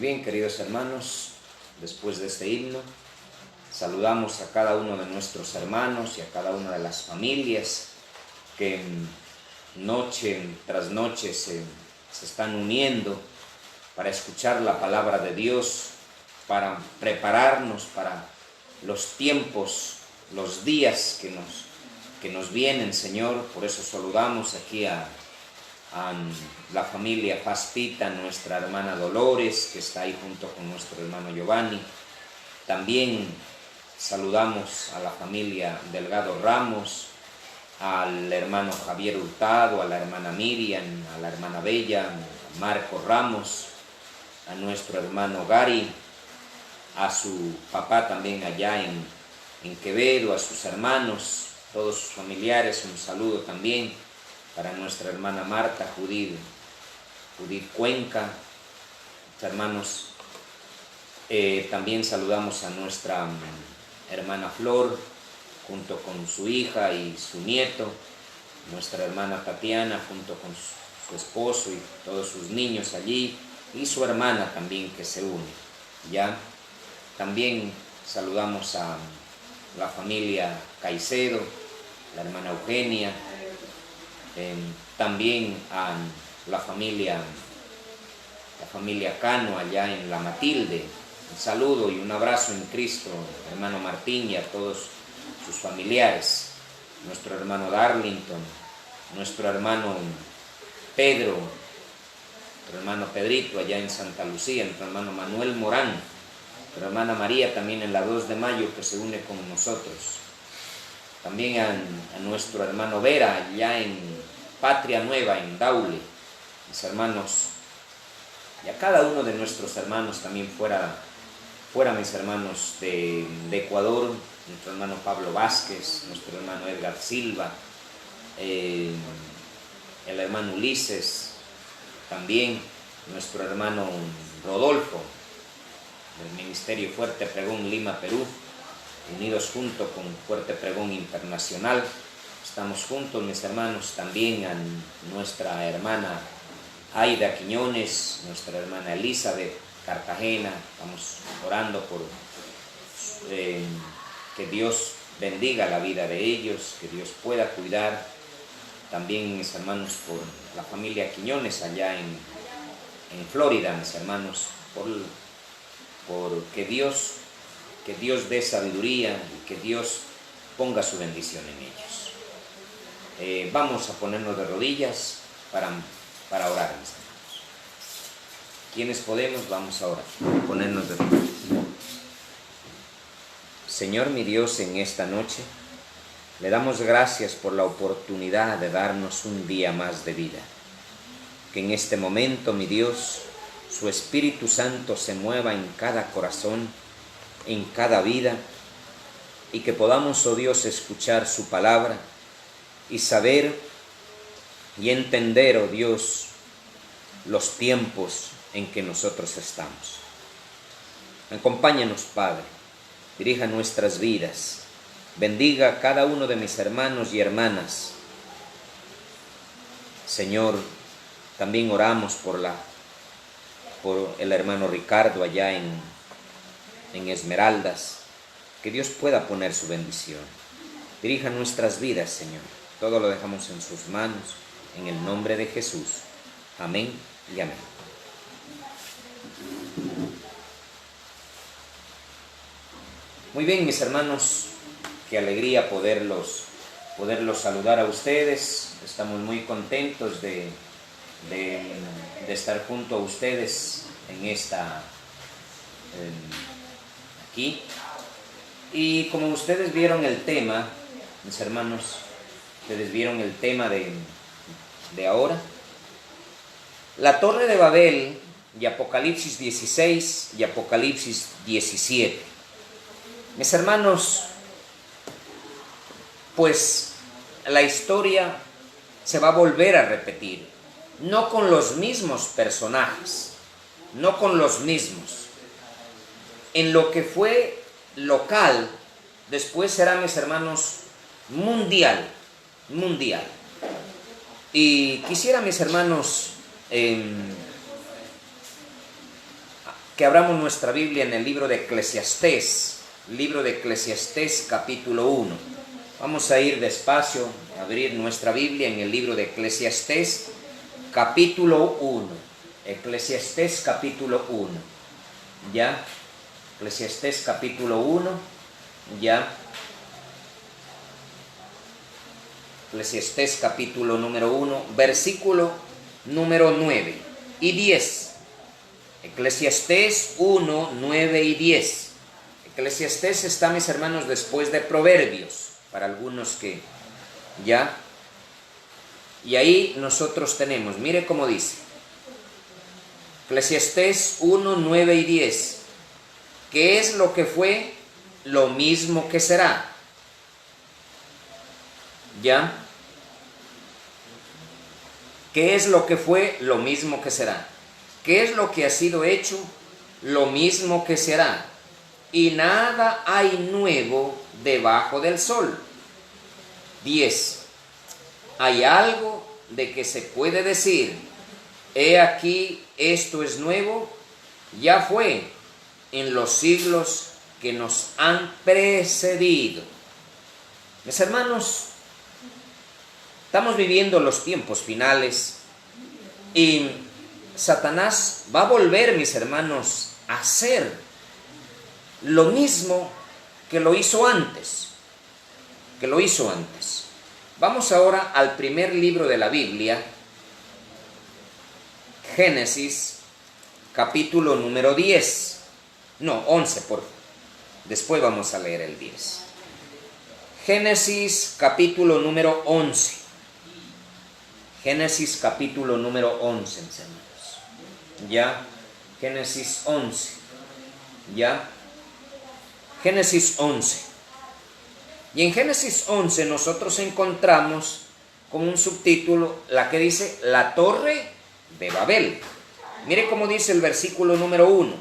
Muy bien, queridos hermanos, después de este himno, saludamos a cada uno de nuestros hermanos y a cada una de las familias que noche tras noche se están uniendo para escuchar la palabra de Dios, para prepararnos para los tiempos, los días que nos vienen, Señor. Por eso saludamos aquí a la familia Paspita, nuestra hermana Dolores, que está ahí junto con nuestro hermano Giovanni. También saludamos a la familia Delgado Ramos, al hermano Javier Hurtado, a la hermana Miriam, a la hermana Bella, a Marco Ramos, a nuestro hermano Gary, a su papá también allá en Quevedo, a sus hermanos, todos sus familiares, un saludo también para nuestra hermana Marta, Judith Cuenca, hermanos. También saludamos a nuestra hermana Flor, junto con su hija y su nieto, nuestra hermana Tatiana, junto con su esposo y todos sus niños allí, y su hermana también que se une, ¿ya? También saludamos a la familia Caicedo, la hermana Eugenia, también a la familia Cano allá en La Matilde. Un saludo y un abrazo en Cristo, hermano Martín, y a todos sus familiares, nuestro hermano Darlington, nuestro hermano Pedro, nuestro hermano Pedrito allá en Santa Lucía, nuestro hermano Manuel Morán, nuestra hermana María también en la 2 de mayo que se une con nosotros. También a nuestro hermano Vera, allá en Patria Nueva, en Daule, mis hermanos, y a cada uno de nuestros hermanos también fuera mis hermanos de Ecuador, nuestro hermano Pablo Vázquez, nuestro hermano Edgar Silva, el hermano Ulises, también nuestro hermano Rodolfo, del Ministerio Fuerte Pregón Lima, Perú, unidos junto con Fuerte Pregón Internacional. Estamos juntos, mis hermanos, también a nuestra hermana Aida Quiñones, nuestra hermana Elizabeth Cartagena. Estamos orando por que Dios bendiga la vida de ellos, que Dios pueda cuidar. También, mis hermanos, por la familia Quiñones allá en Florida, mis hermanos, por que Dios dé sabiduría y que Dios ponga su bendición en ellos. Vamos a ponernos de rodillas para orar, mis hermanos. ¿Quiénes podemos? Vamos a orar, ponernos de rodillas. Señor mi Dios, en esta noche le damos gracias por la oportunidad de darnos un día más de vida. Que en este momento, mi Dios, su Espíritu Santo se mueva en cada corazón, en cada vida, y que podamos, oh Dios, escuchar su palabra y saber y entender, oh Dios, los tiempos en que nosotros estamos. Acompáñanos, Padre, dirija nuestras vidas, bendiga a cada uno de mis hermanos y hermanas. Señor, también oramos por el hermano Ricardo allá en Esmeraldas, que Dios pueda poner su bendición. Dirija nuestras vidas, Señor. Todo lo dejamos en sus manos, en el nombre de Jesús. Amén y amén. Muy bien, mis hermanos, qué alegría poderlos saludar a ustedes. Estamos muy contentos de estar junto a ustedes aquí. Y como ustedes vieron el tema, mis hermanos, ustedes vieron el tema de ahora, la Torre de Babel y Apocalipsis 16 y Apocalipsis 17. Mis hermanos, pues la historia se va a volver a repetir, no con los mismos personajes, no con los mismos. En lo que fue local, después será, mis hermanos, mundial. Y quisiera, mis hermanos, que abramos nuestra Biblia en el libro de Eclesiastés, capítulo 1. Vamos a ir despacio, a abrir nuestra Biblia en el libro de Eclesiastés, capítulo 1. Eclesiastés, capítulo 1. ¿Ya? Eclesiastés, capítulo 1. ¿Ya? Eclesiastés, capítulo número 1, versículo número 9 y 10. Eclesiastés 1, 9 y 10. Eclesiastés está, mis hermanos, después de Proverbios, para algunos que ya. Y ahí nosotros tenemos, mire cómo dice. Eclesiastés 1, 9 y 10. ¿Qué es lo que fue? Lo mismo que será. ¿Ya? ¿Qué es lo que fue? Lo mismo que será. ¿Qué es lo que ha sido hecho? Lo mismo que será. Y nada hay nuevo debajo del sol. 10. Hay algo de que se puede decir, he aquí, esto es nuevo, ya fue en los siglos que nos han precedido. Mis hermanos, estamos viviendo los tiempos finales y Satanás va a volver, mis hermanos, a hacer lo mismo que lo hizo antes. Vamos ahora al primer libro de la Biblia, Génesis, capítulo número 10. No, 11, por favor. Después vamos a leer el 10. Génesis, capítulo número 11. Génesis, capítulo número 11, mis hermanos. Ya, Génesis 11. Ya, Génesis 11. Y en Génesis 11 nosotros encontramos como un subtítulo la que dice la torre de Babel. Mire cómo dice el versículo número 1.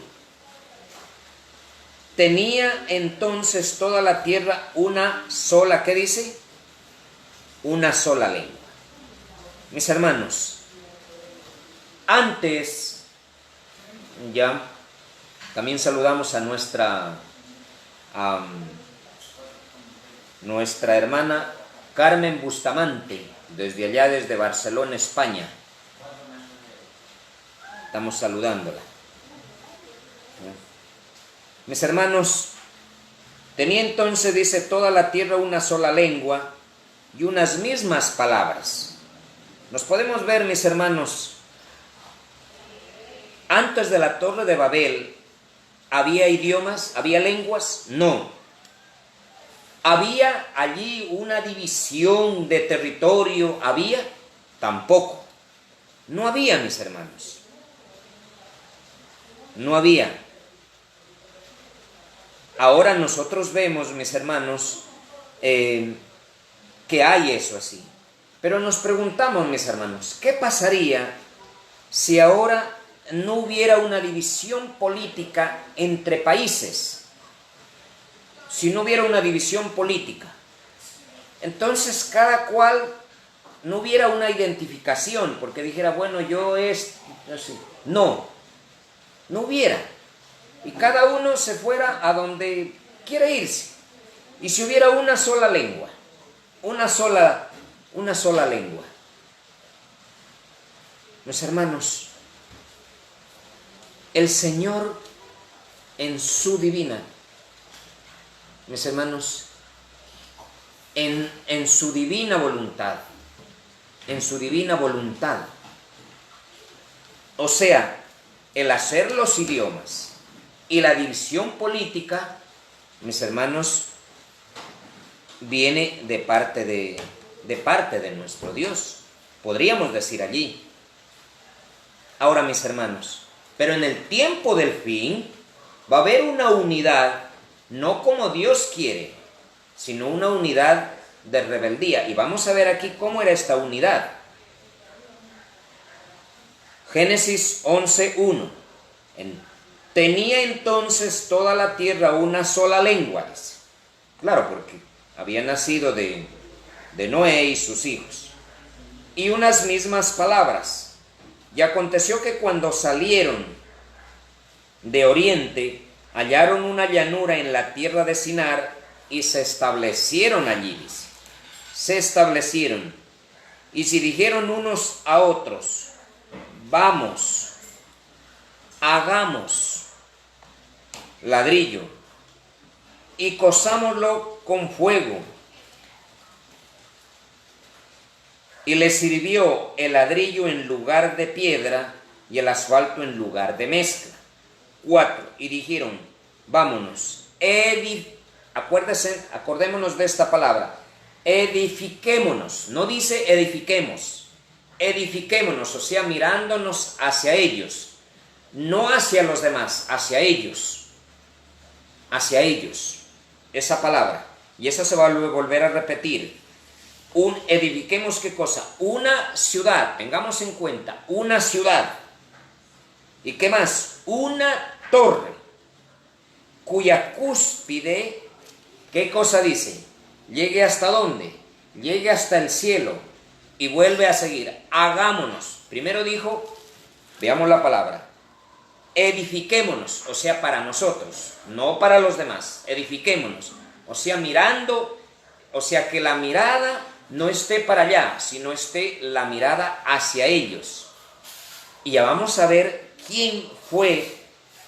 Tenía entonces toda la tierra una sola, ¿qué dice? Una sola lengua. Mis hermanos, antes, ya, también saludamos a nuestra hermana Carmen Bustamante, desde allá, desde Barcelona, España. Estamos saludándola. Mis hermanos, tenía entonces, dice, toda la tierra una sola lengua y unas mismas palabras. Nos podemos ver, mis hermanos, antes de la torre de Babel, ¿había idiomas? ¿Había lenguas? No. ¿Había allí una división de territorio? ¿Había? Tampoco. No había, mis hermanos. No había. Ahora nosotros vemos, mis hermanos, que hay eso así. Pero nos preguntamos, mis hermanos, ¿qué pasaría si ahora no hubiera una división política entre países? Si no hubiera una división política, entonces cada cual no hubiera una identificación, porque dijera, bueno, yo es... No hubiera. Y cada uno se fuera a donde quiere irse. Y si hubiera una sola lengua, una sola lengua. Mis hermanos, el Señor en su divina, mis hermanos, en su divina voluntad, o sea, el hacer los idiomas y la división política, mis hermanos, viene de parte de nuestro Dios, podríamos decir allí. Ahora, mis hermanos, pero en el tiempo del fin va a haber una unidad, no como Dios quiere, sino una unidad de rebeldía. Y vamos a ver aquí cómo era esta unidad. Génesis 11:1. Tenía entonces toda la tierra una sola lengua, dice. Claro, porque había nacido de Noé y sus hijos. Y unas mismas palabras. Y aconteció que cuando salieron de oriente, hallaron una llanura en la tierra de Sinar y se establecieron allí, dice. Se establecieron y se dijeron unos a otros: vamos, hagamos ladrillo y cozámoslo con fuego. Y les sirvió el ladrillo en lugar de piedra y el asfalto en lugar de mezcla. 4. Y dijeron: vámonos, acordémonos de esta palabra, edifiquémonos. No dice edifiquemos, edifiquémonos, o sea, mirándonos hacia ellos, no hacia los demás, hacia ellos, esa palabra. Y esa se va a volver a repetir. Edifiquemos, ¿qué cosa? Una ciudad, tengamos en cuenta, una ciudad. ¿Y qué más? Una torre, cuya cúspide, ¿qué cosa dice? Llegue hasta dónde? Llegue hasta el cielo. Y vuelve a seguir, hagámonos. Primero dijo, veamos la palabra, edifiquémonos, o sea, para nosotros, no para los demás, edifiquémonos. O sea, mirando, o sea, que la mirada no esté para allá, sino esté la mirada hacia ellos. Y ya vamos a ver quién fue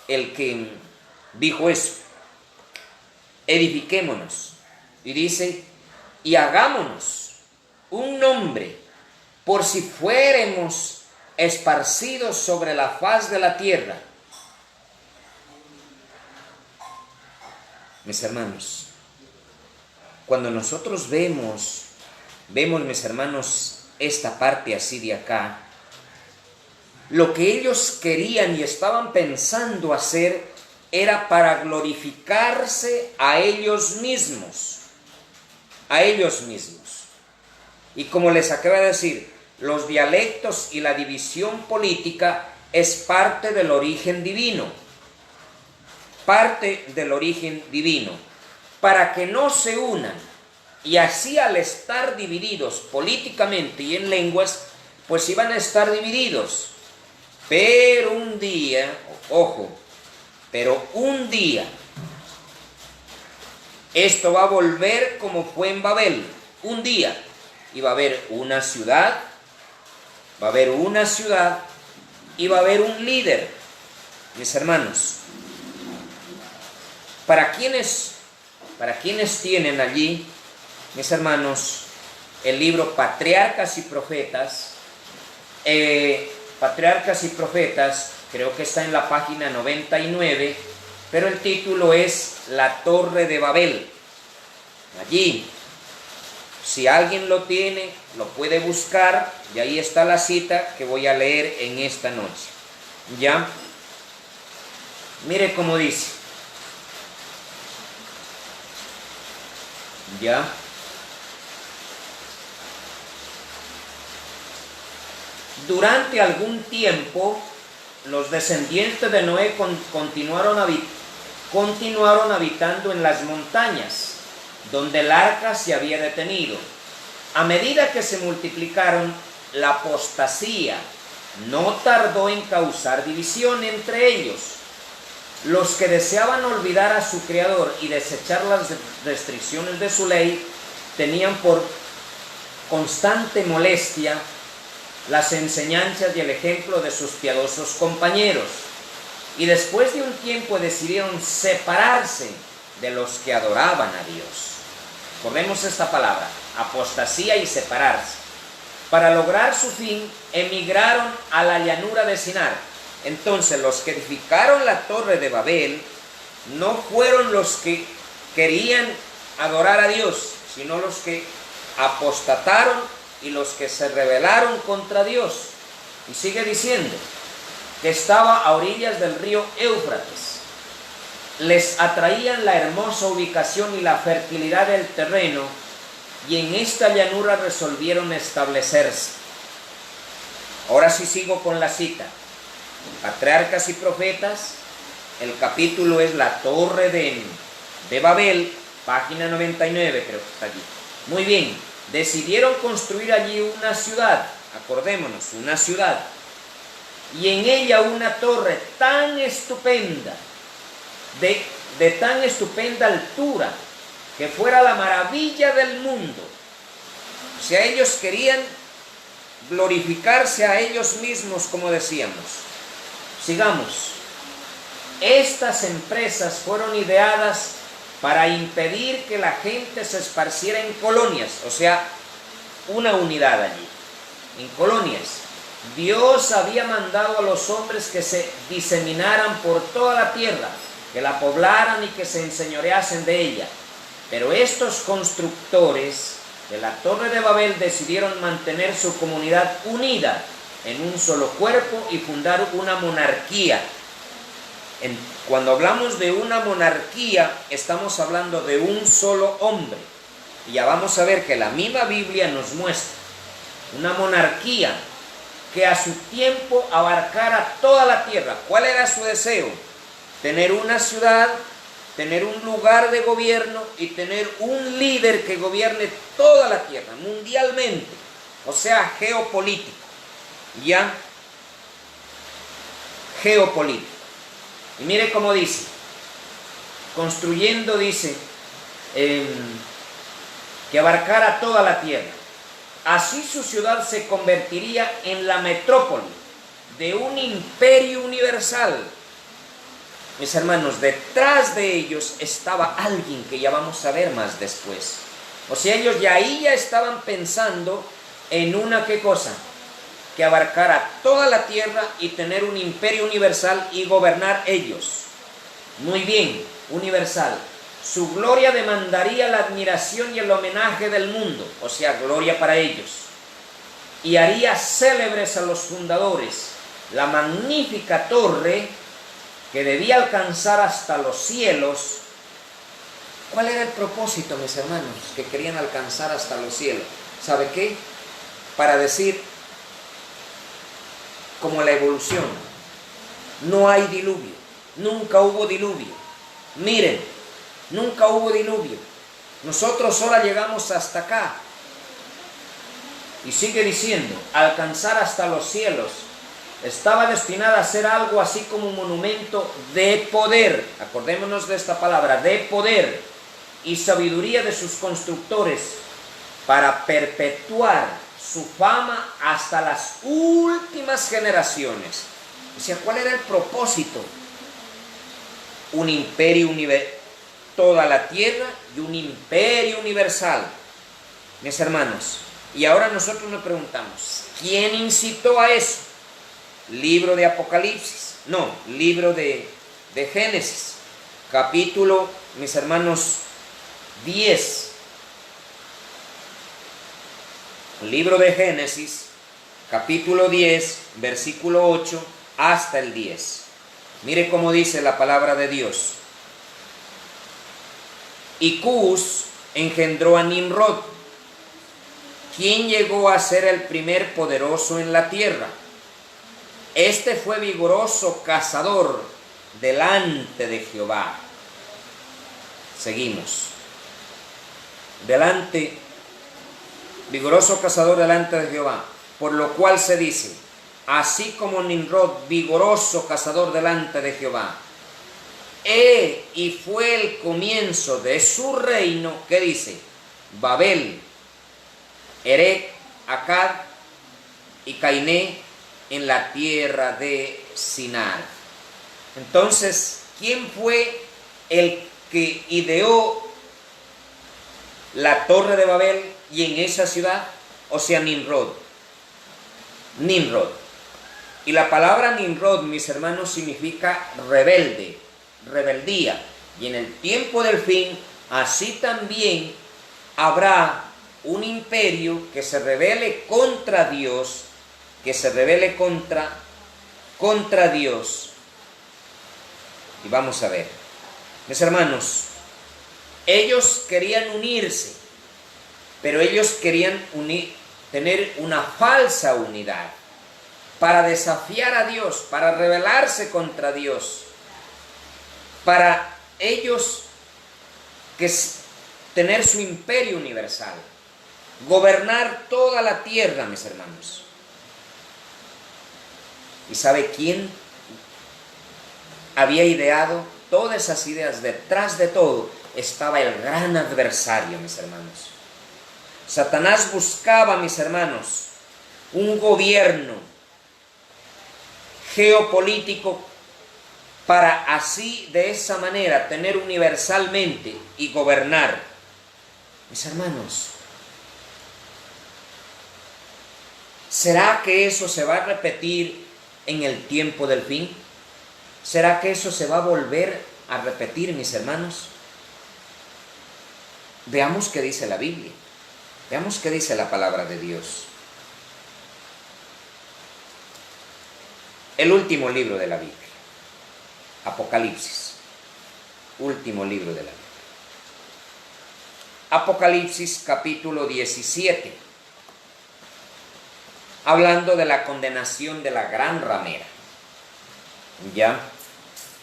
el que dijo eso. Edifiquémonos. Y dice, y hagámonos un nombre, por si fuéramos esparcidos sobre la faz de la tierra. Mis hermanos, cuando nosotros vemos, mis hermanos, esta parte así de acá, lo que ellos querían y estaban pensando hacer era para glorificarse a ellos mismos. A ellos mismos. Y como les acabo de decir, los dialectos y la división política es parte del origen divino. Parte del origen divino. Para que no se unan. Y así, al estar divididos políticamente y en lenguas, pues iban a estar divididos. Pero un día, ojo, pero un día, esto va a volver como fue en Babel. Un día, y va a haber una ciudad, y va a haber un líder. Mis hermanos, ¿para quiénes tienen allí, mis hermanos, el libro Patriarcas y Profetas? Patriarcas y Profetas, creo que está en la página 99, pero el título es La Torre de Babel. Allí, si alguien lo tiene, lo puede buscar, y ahí está la cita que voy a leer en esta noche. ¿Ya? Mire cómo dice. ¿Ya? Durante algún tiempo, los descendientes de Noé continuaron habitando en las montañas, donde el arca se había detenido. A medida que se multiplicaron, la apostasía no tardó en causar división entre ellos. Los que deseaban olvidar a su Creador y desechar las restricciones de su ley, tenían por constante molestia las enseñanzas y el ejemplo de sus piadosos compañeros, y después de un tiempo decidieron separarse de los que adoraban a Dios. Ponemos esta palabra, apostasía y separarse. Para lograr su fin, emigraron a la llanura de Sinar. Entonces, los que edificaron la torre de Babel no fueron los que querían adorar a Dios, sino los que apostataron y los que se rebelaron contra Dios. Y sigue diciendo que estaba a orillas del río Éufrates. Les atraían la hermosa ubicación y la fertilidad del terreno, y en esta llanura resolvieron establecerse. Ahora sí sigo con la cita. Patriarcas y Profetas, el capítulo es La Torre de Babel, página 99, creo que está allí. Muy bien, decidieron construir allí una ciudad, acordémonos, una ciudad. y en ella una torre tan estupenda, de tan estupenda altura, que fuera la maravilla del mundo. O sea, ellos querían glorificarse a ellos mismos, como decíamos. Sigamos. Estas empresas fueron ideadas para impedir que la gente se esparciera en colonias, o sea, una unidad allí, en colonias. Dios había mandado a los hombres que se diseminaran por toda la tierra, que la poblaran y que se enseñoreasen de ella. Pero estos constructores de la Torre de Babel decidieron mantener su comunidad unida en un solo cuerpo y fundar una monarquía. Cuando hablamos de una monarquía, estamos hablando de un solo hombre. Y ya vamos a ver que la misma Biblia nos muestra una monarquía que a su tiempo abarcara toda la tierra. ¿Cuál era su deseo? Tener una ciudad, tener un lugar de gobierno y tener un líder que gobierne toda la tierra, mundialmente. O sea, geopolítico. ¿Ya? Geopolítico. Y mire cómo dice. Construyendo, dice, que abarcara toda la tierra. Así su ciudad se convertiría en la metrópoli de un imperio universal. Mis hermanos, detrás de ellos estaba alguien que ya vamos a ver más después. O sea, ellos ya estaban pensando en una, ¿qué cosa? Que abarcara toda la tierra y tener un imperio universal y gobernar ellos. Muy bien, universal. Su gloria demandaría la admiración y el homenaje del mundo, o sea, gloria para ellos. Y haría célebres a los fundadores. La magnífica torre que debía alcanzar hasta los cielos. ¿Cuál era el propósito, mis hermanos, que querían alcanzar hasta los cielos? ¿Sabe qué? Para decir, como la evolución, no hay diluvio, nunca hubo diluvio. Miren, nunca hubo diluvio. Nosotros ahora llegamos hasta acá. Y sigue diciendo, alcanzar hasta los cielos. Estaba destinada a ser algo así como un monumento de poder. Acordémonos de esta palabra, de poder y sabiduría de sus constructores, para perpetuar su fama hasta las últimas generaciones. O sea, ¿cuál era el propósito? Un imperio universal, toda la tierra y un imperio universal. Mis hermanos, y ahora nosotros nos preguntamos, ¿quién incitó a eso? Libro de Apocalipsis, no, libro de Génesis, capítulo, mis hermanos, 10. Libro de Génesis, capítulo 10, versículo 8 hasta el 10. Mire cómo dice la palabra de Dios. Y Cus engendró a Nimrod, quien llegó a ser el primer poderoso en la tierra. Este fue vigoroso cazador delante de Jehová. Seguimos. Vigoroso cazador delante de Jehová, por lo cual se dice, así como Nimrod, vigoroso cazador delante de Jehová. Y fue el comienzo de su reino, ¿qué dice? Babel, Erec, Akkad y Cainé en la tierra de Sinar. Entonces, ¿quién fue el que ideó la Torre de Babel y en esa ciudad? O sea, Nimrod. Nimrod. Y la palabra Nimrod, mis hermanos, significa rebelde, rebeldía. Y en el tiempo del fin, así también habrá un imperio que se rebele contra Dios, que se rebele contra Dios. Y vamos a ver, mis hermanos, ellos querían unirse, pero ellos querían tener una falsa unidad para desafiar a Dios, para rebelarse contra Dios, para ellos tener su imperio universal, gobernar toda la tierra, mis hermanos. ¿Y sabe quién había ideado todas esas ideas? Detrás de todo estaba el gran adversario, mis hermanos. Satanás buscaba, mis hermanos, un gobierno geopolítico para así, de esa manera, tener universalmente y gobernar. Mis hermanos, ¿será que eso se va a repetir en el tiempo del fin? ¿Será que eso se va a volver a repetir, mis hermanos? Veamos qué dice la Biblia. Veamos qué dice la palabra de Dios. El último libro de la Biblia. Apocalipsis. Último libro de la Biblia. Apocalipsis capítulo 17. Hablando de la condenación de la gran ramera. ¿Ya?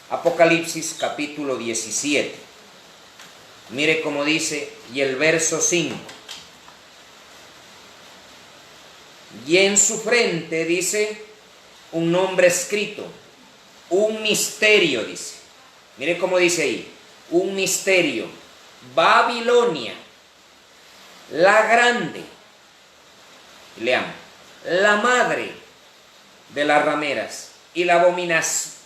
Apocalipsis capítulo 17. Mire cómo dice, y el verso 5. Y en su frente dice un nombre escrito, un misterio, dice. Mire cómo dice ahí, un misterio. Babilonia, la grande. Leamos, la madre de las rameras y la abominación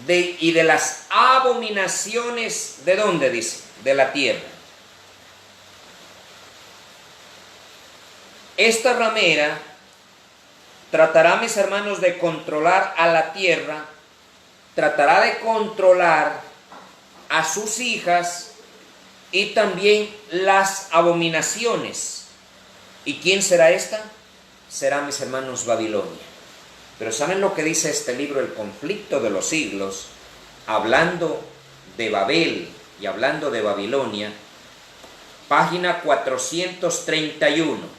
y de las abominaciones, ¿de dónde dice? De la tierra. Esta ramera tratará, mis hermanos, de controlar a la tierra, tratará de controlar a sus hijas y también las abominaciones. ¿Y quién será esta? Será, mis hermanos, Babilonia. Pero ¿saben lo que dice este libro, El conflicto de los siglos? Hablando de Babel y hablando de Babilonia, página 431.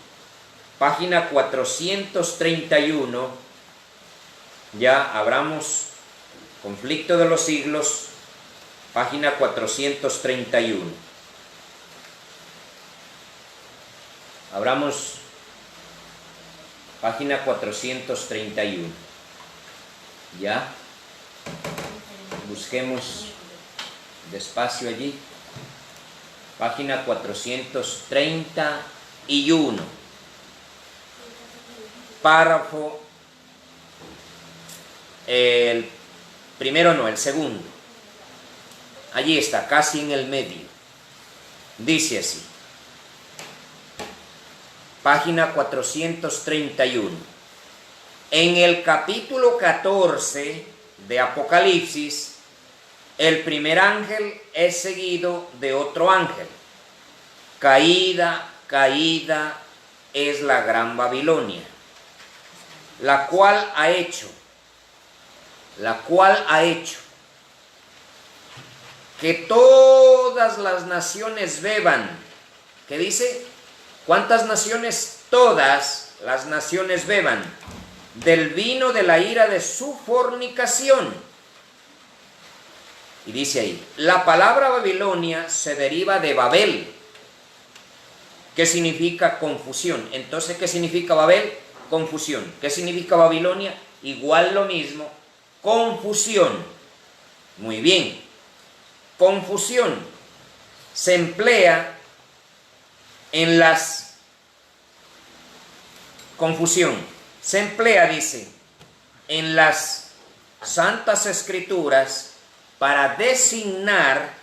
Página 431, ya abramos conflicto de los siglos, página 431. Abramos página 431. Ya, busquemos despacio allí. Página 431. Párrafo, el primero no, el segundo. Allí está, casi en el medio. Dice así. Página 431. En el capítulo 14 de Apocalipsis, el primer ángel es seguido de otro ángel. Caída, caída es la gran Babilonia, la cual ha hecho que todas las naciones beban. ¿Qué dice? ¿Cuántas naciones? Todas las naciones beban del vino de la ira de su fornicación. Y dice ahí, la palabra Babilonia se deriva de Babel, que significa confusión. Entonces, ¿qué significa Babel? Confusión. ¿Qué significa Babilonia? Igual lo mismo, confusión. Muy bien. Confusión se emplea en las... Confusión se emplea, dice, en las Santas Escrituras para designar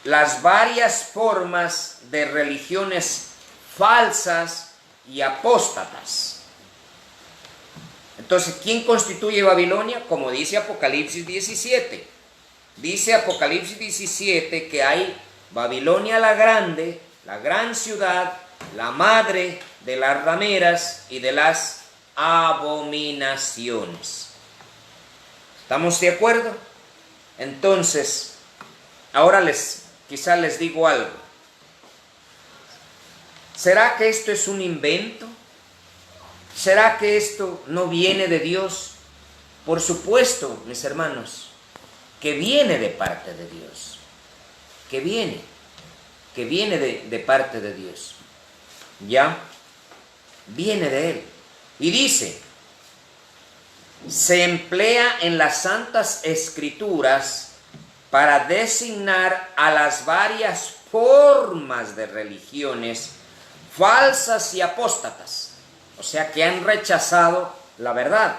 las varias formas de religiones falsas y apóstatas. Entonces, ¿quién constituye Babilonia? Como dice Apocalipsis 17. Dice Apocalipsis 17 que hay Babilonia la grande, la gran ciudad, la madre de las rameras y de las abominaciones. ¿Estamos de acuerdo? Entonces, ahora quizás les digo algo. ¿Será que esto es un invento? ¿Será que esto no viene de Dios? Por supuesto, mis hermanos, que viene de parte de Dios. Que viene de parte de Dios. ¿Ya? Viene de Él. Y dice, se emplea en las Santas Escrituras para designar a las varias formas de religiones falsas y apóstatas, o sea, que han rechazado la verdad.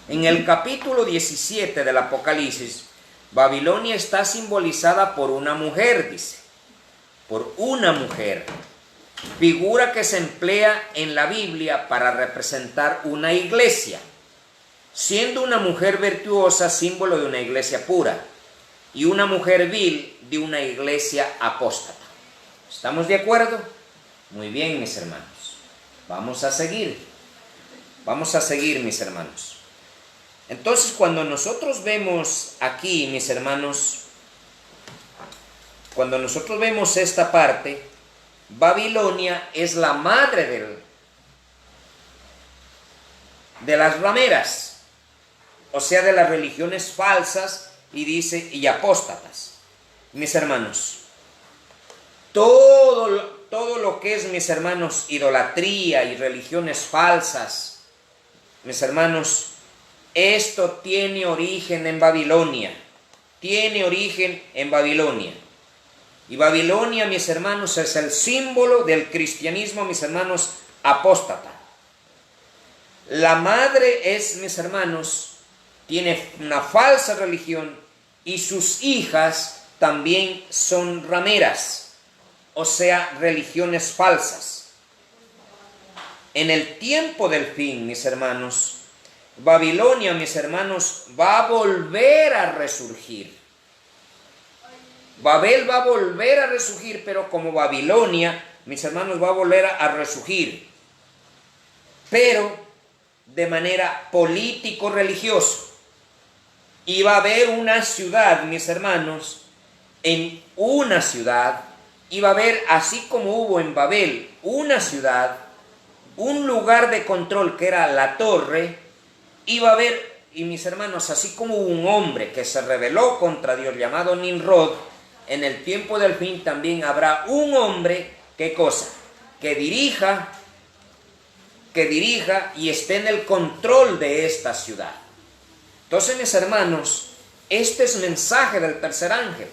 En el capítulo 17 del Apocalipsis, Babilonia está simbolizada por una mujer, dice, por una mujer, figura que se emplea en la Biblia para representar una iglesia, siendo una mujer virtuosa símbolo de una iglesia pura y una mujer vil de una iglesia apóstata. ¿Estamos de acuerdo? Muy bien, mis hermanos. Vamos a seguir, mis hermanos. Entonces, cuando nosotros vemos aquí, mis hermanos, cuando nosotros vemos esta parte, Babilonia es la madre de las rameras, o sea, de las religiones falsas y apóstatas. Mis hermanos, todo lo que es, mis hermanos, idolatría y religiones falsas, mis hermanos, esto tiene origen en Babilonia. Tiene origen en Babilonia. Y Babilonia, mis hermanos, es el símbolo del cristianismo, mis hermanos, apóstata. La madre es, mis hermanos, tiene una falsa religión y sus hijas también son rameras, o sea, religiones falsas. En el tiempo del fin, mis hermanos, Babilonia, mis hermanos, va a volver a resurgir. Babel va a volver a resurgir, pero como Babilonia, mis hermanos, va a volver a resurgir, pero de manera político-religiosa. Y va a haber una ciudad, mis hermanos, en una ciudad, y va a haber, así como hubo en Babel, una ciudad, un lugar de control que era la torre, y va a haber, y mis hermanos, así como hubo un hombre que se rebeló contra Dios llamado Nimrod, en el tiempo del fin también habrá un hombre, ¿qué cosa? Que dirija y esté en el control de esta ciudad. Entonces, mis hermanos, este es el mensaje del tercer ángel,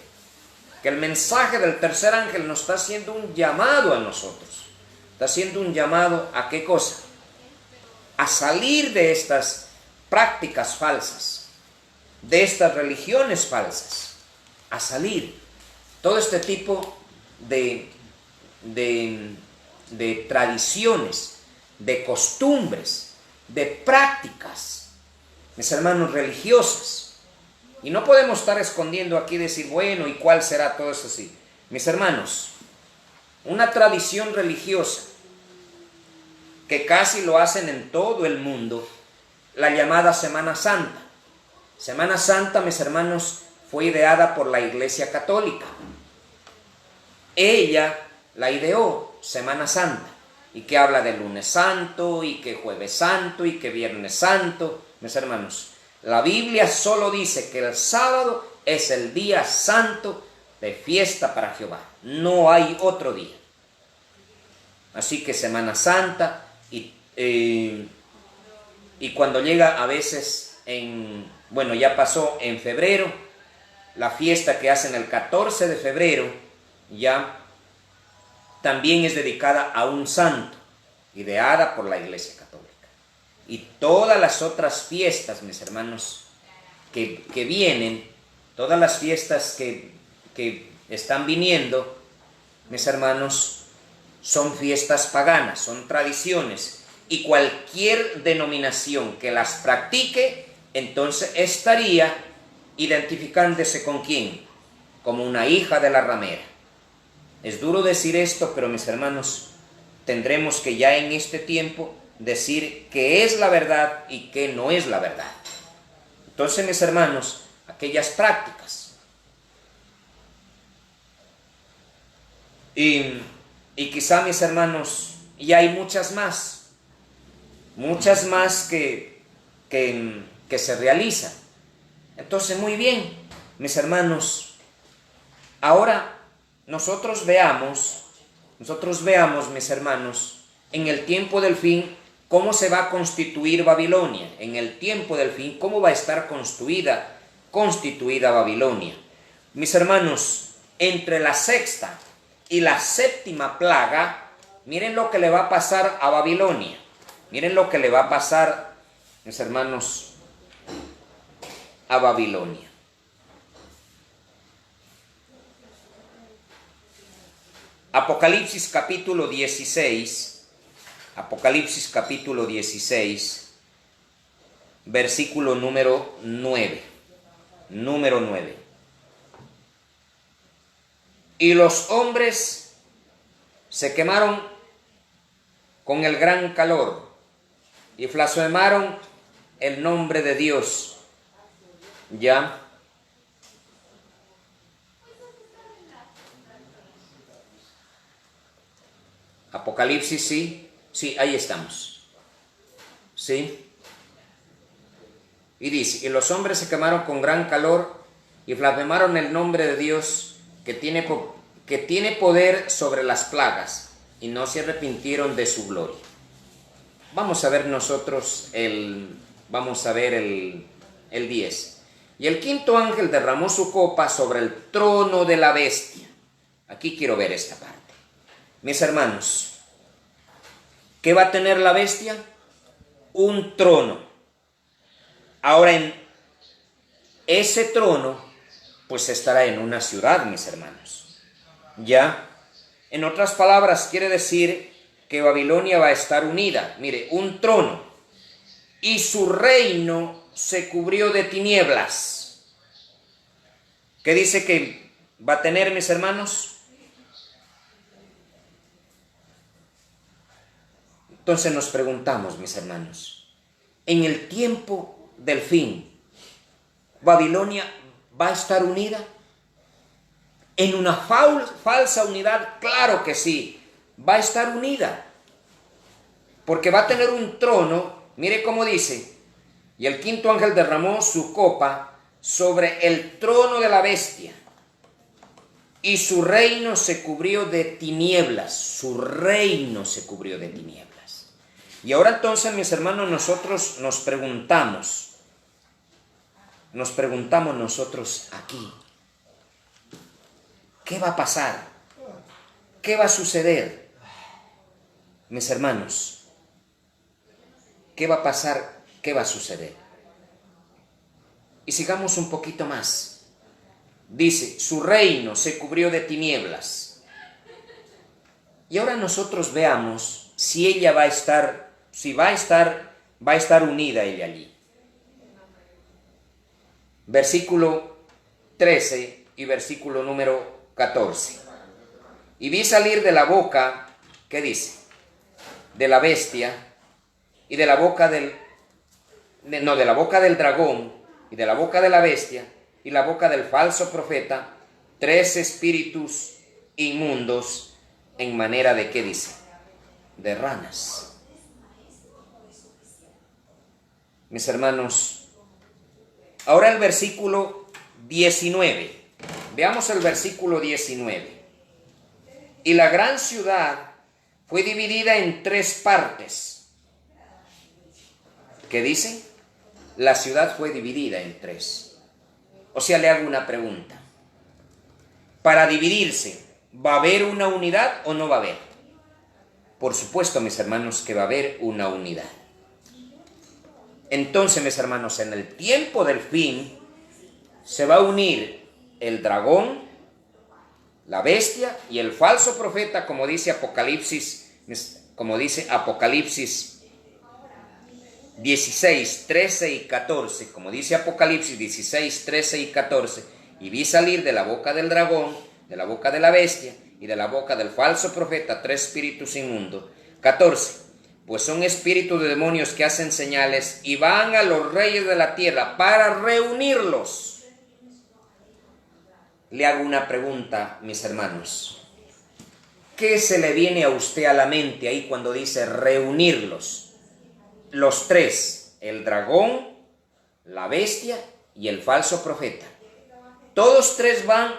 que el mensaje del tercer ángel nos está haciendo un llamado a nosotros. Está haciendo un llamado a ¿qué cosa? A salir de estas prácticas falsas, de estas religiones falsas, a salir. Todo este tipo de tradiciones, de costumbres, de prácticas, mis hermanos, religiosas. Y no podemos estar escondiendo aquí y decir, bueno, ¿y cuál será todo eso así? Mis hermanos, una tradición religiosa que casi lo hacen en todo el mundo, la llamada Semana Santa. Semana Santa, mis hermanos, fue ideada por la Iglesia Católica. Ella la ideó, Semana Santa, y que habla de lunes santo, y que jueves santo, y que viernes santo. Mis hermanos, la Biblia solo dice que el sábado es el día santo de fiesta para Jehová. No hay otro día. Así que Semana Santa, y cuando llega a veces ya pasó en febrero, la fiesta que hacen el 14 de febrero, ya también es dedicada a un santo, ideada por la Iglesia Católica. Y todas las otras fiestas, mis hermanos, que vienen, todas las fiestas que están viniendo, mis hermanos, son fiestas paganas, son tradiciones, y cualquier denominación que las practique, entonces estaría identificándose con quién, como una hija de la ramera. Es duro decir esto, pero mis hermanos, tendremos que ya en este tiempo decir qué es la verdad y qué no es la verdad. Entonces, mis hermanos, aquellas prácticas y quizá, mis hermanos, y hay muchas más que se realizan. Entonces, muy bien, mis hermanos, ahora nosotros veamos, mis hermanos, en el tiempo del fin, ¿Cómo se va a constituir Babilonia? En el tiempo del fin, ¿cómo va a estar constituida Babilonia? Mis hermanos, entre la sexta y la séptima plaga, miren lo que le va a pasar a Babilonia. Miren lo que le va a pasar, mis hermanos, a Babilonia. Apocalipsis capítulo 16, Apocalipsis capítulo 16, versículo número 9. Número 9. Y los hombres se quemaron con el gran calor y blasfemaron el nombre de Dios. ¿Ya? Apocalipsis, sí, ahí estamos. ¿Sí? Y dice, y los hombres se quemaron con gran calor y blasfemaron el nombre de Dios que tiene poder sobre las plagas, y no se arrepintieron de su gloria. Vamos a ver nosotros el 10. Y el quinto ángel derramó su copa sobre el trono de la bestia. Aquí quiero ver esta parte. Mis hermanos, ¿qué va a tener la bestia? Un trono. Ahora, en ese trono, pues estará en una ciudad, mis hermanos. ¿Ya? En otras palabras, quiere decir que Babilonia va a estar unida. Mire, un trono. Y su reino se cubrió de tinieblas. ¿Qué dice que va a tener, mis hermanos? Entonces nos preguntamos, mis hermanos, en el tiempo del fin, ¿Babilonia va a estar unida? ¿En una falsa unidad? Claro que sí, va a estar unida. Porque va a tener un trono, mire cómo dice, y el quinto ángel derramó su copa sobre el trono de la bestia, y su reino se cubrió de tinieblas, su reino se cubrió de tinieblas. Y ahora entonces, mis hermanos, nosotros nos preguntamos nosotros aquí, ¿qué va a pasar? ¿Qué va a suceder? Mis hermanos, ¿qué va a pasar? ¿Qué va a suceder? Y sigamos un poquito más. Dice, su reino se cubrió de tinieblas. Y ahora nosotros veamos si ella va a estar unida ella allí. Versículo 13 y versículo número 14. Y vi salir de la boca, ¿qué dice? De la bestia y de la boca de la boca del dragón y de la boca de la bestia y la boca del falso profeta, 3 espíritus inmundos en manera de, ¿qué dice? De ranas. Mis hermanos, ahora el versículo 19. Veamos el versículo 19. Y la gran ciudad fue dividida en 3 partes. ¿Qué dice? La ciudad fue dividida en 3. O sea, le hago una pregunta. Para dividirse, ¿va a haber una unidad o no va a haber? Por supuesto, mis hermanos, que va a haber una unidad. Entonces, mis hermanos, en el tiempo del fin se va a unir el dragón, la bestia y el falso profeta, como dice Apocalipsis 16, 13 y 14, como dice Apocalipsis 16, 13 y 14, y vi salir de la boca del dragón, de la boca de la bestia y de la boca del falso profeta 3 espíritus inmundos. 14. Pues son espíritus de demonios que hacen señales y van a los reyes de la tierra para reunirlos. Le hago una pregunta, mis hermanos. ¿Qué se le viene a usted a la mente ahí cuando dice reunirlos? Los 3, el dragón, la bestia y el falso profeta. Todos 3 van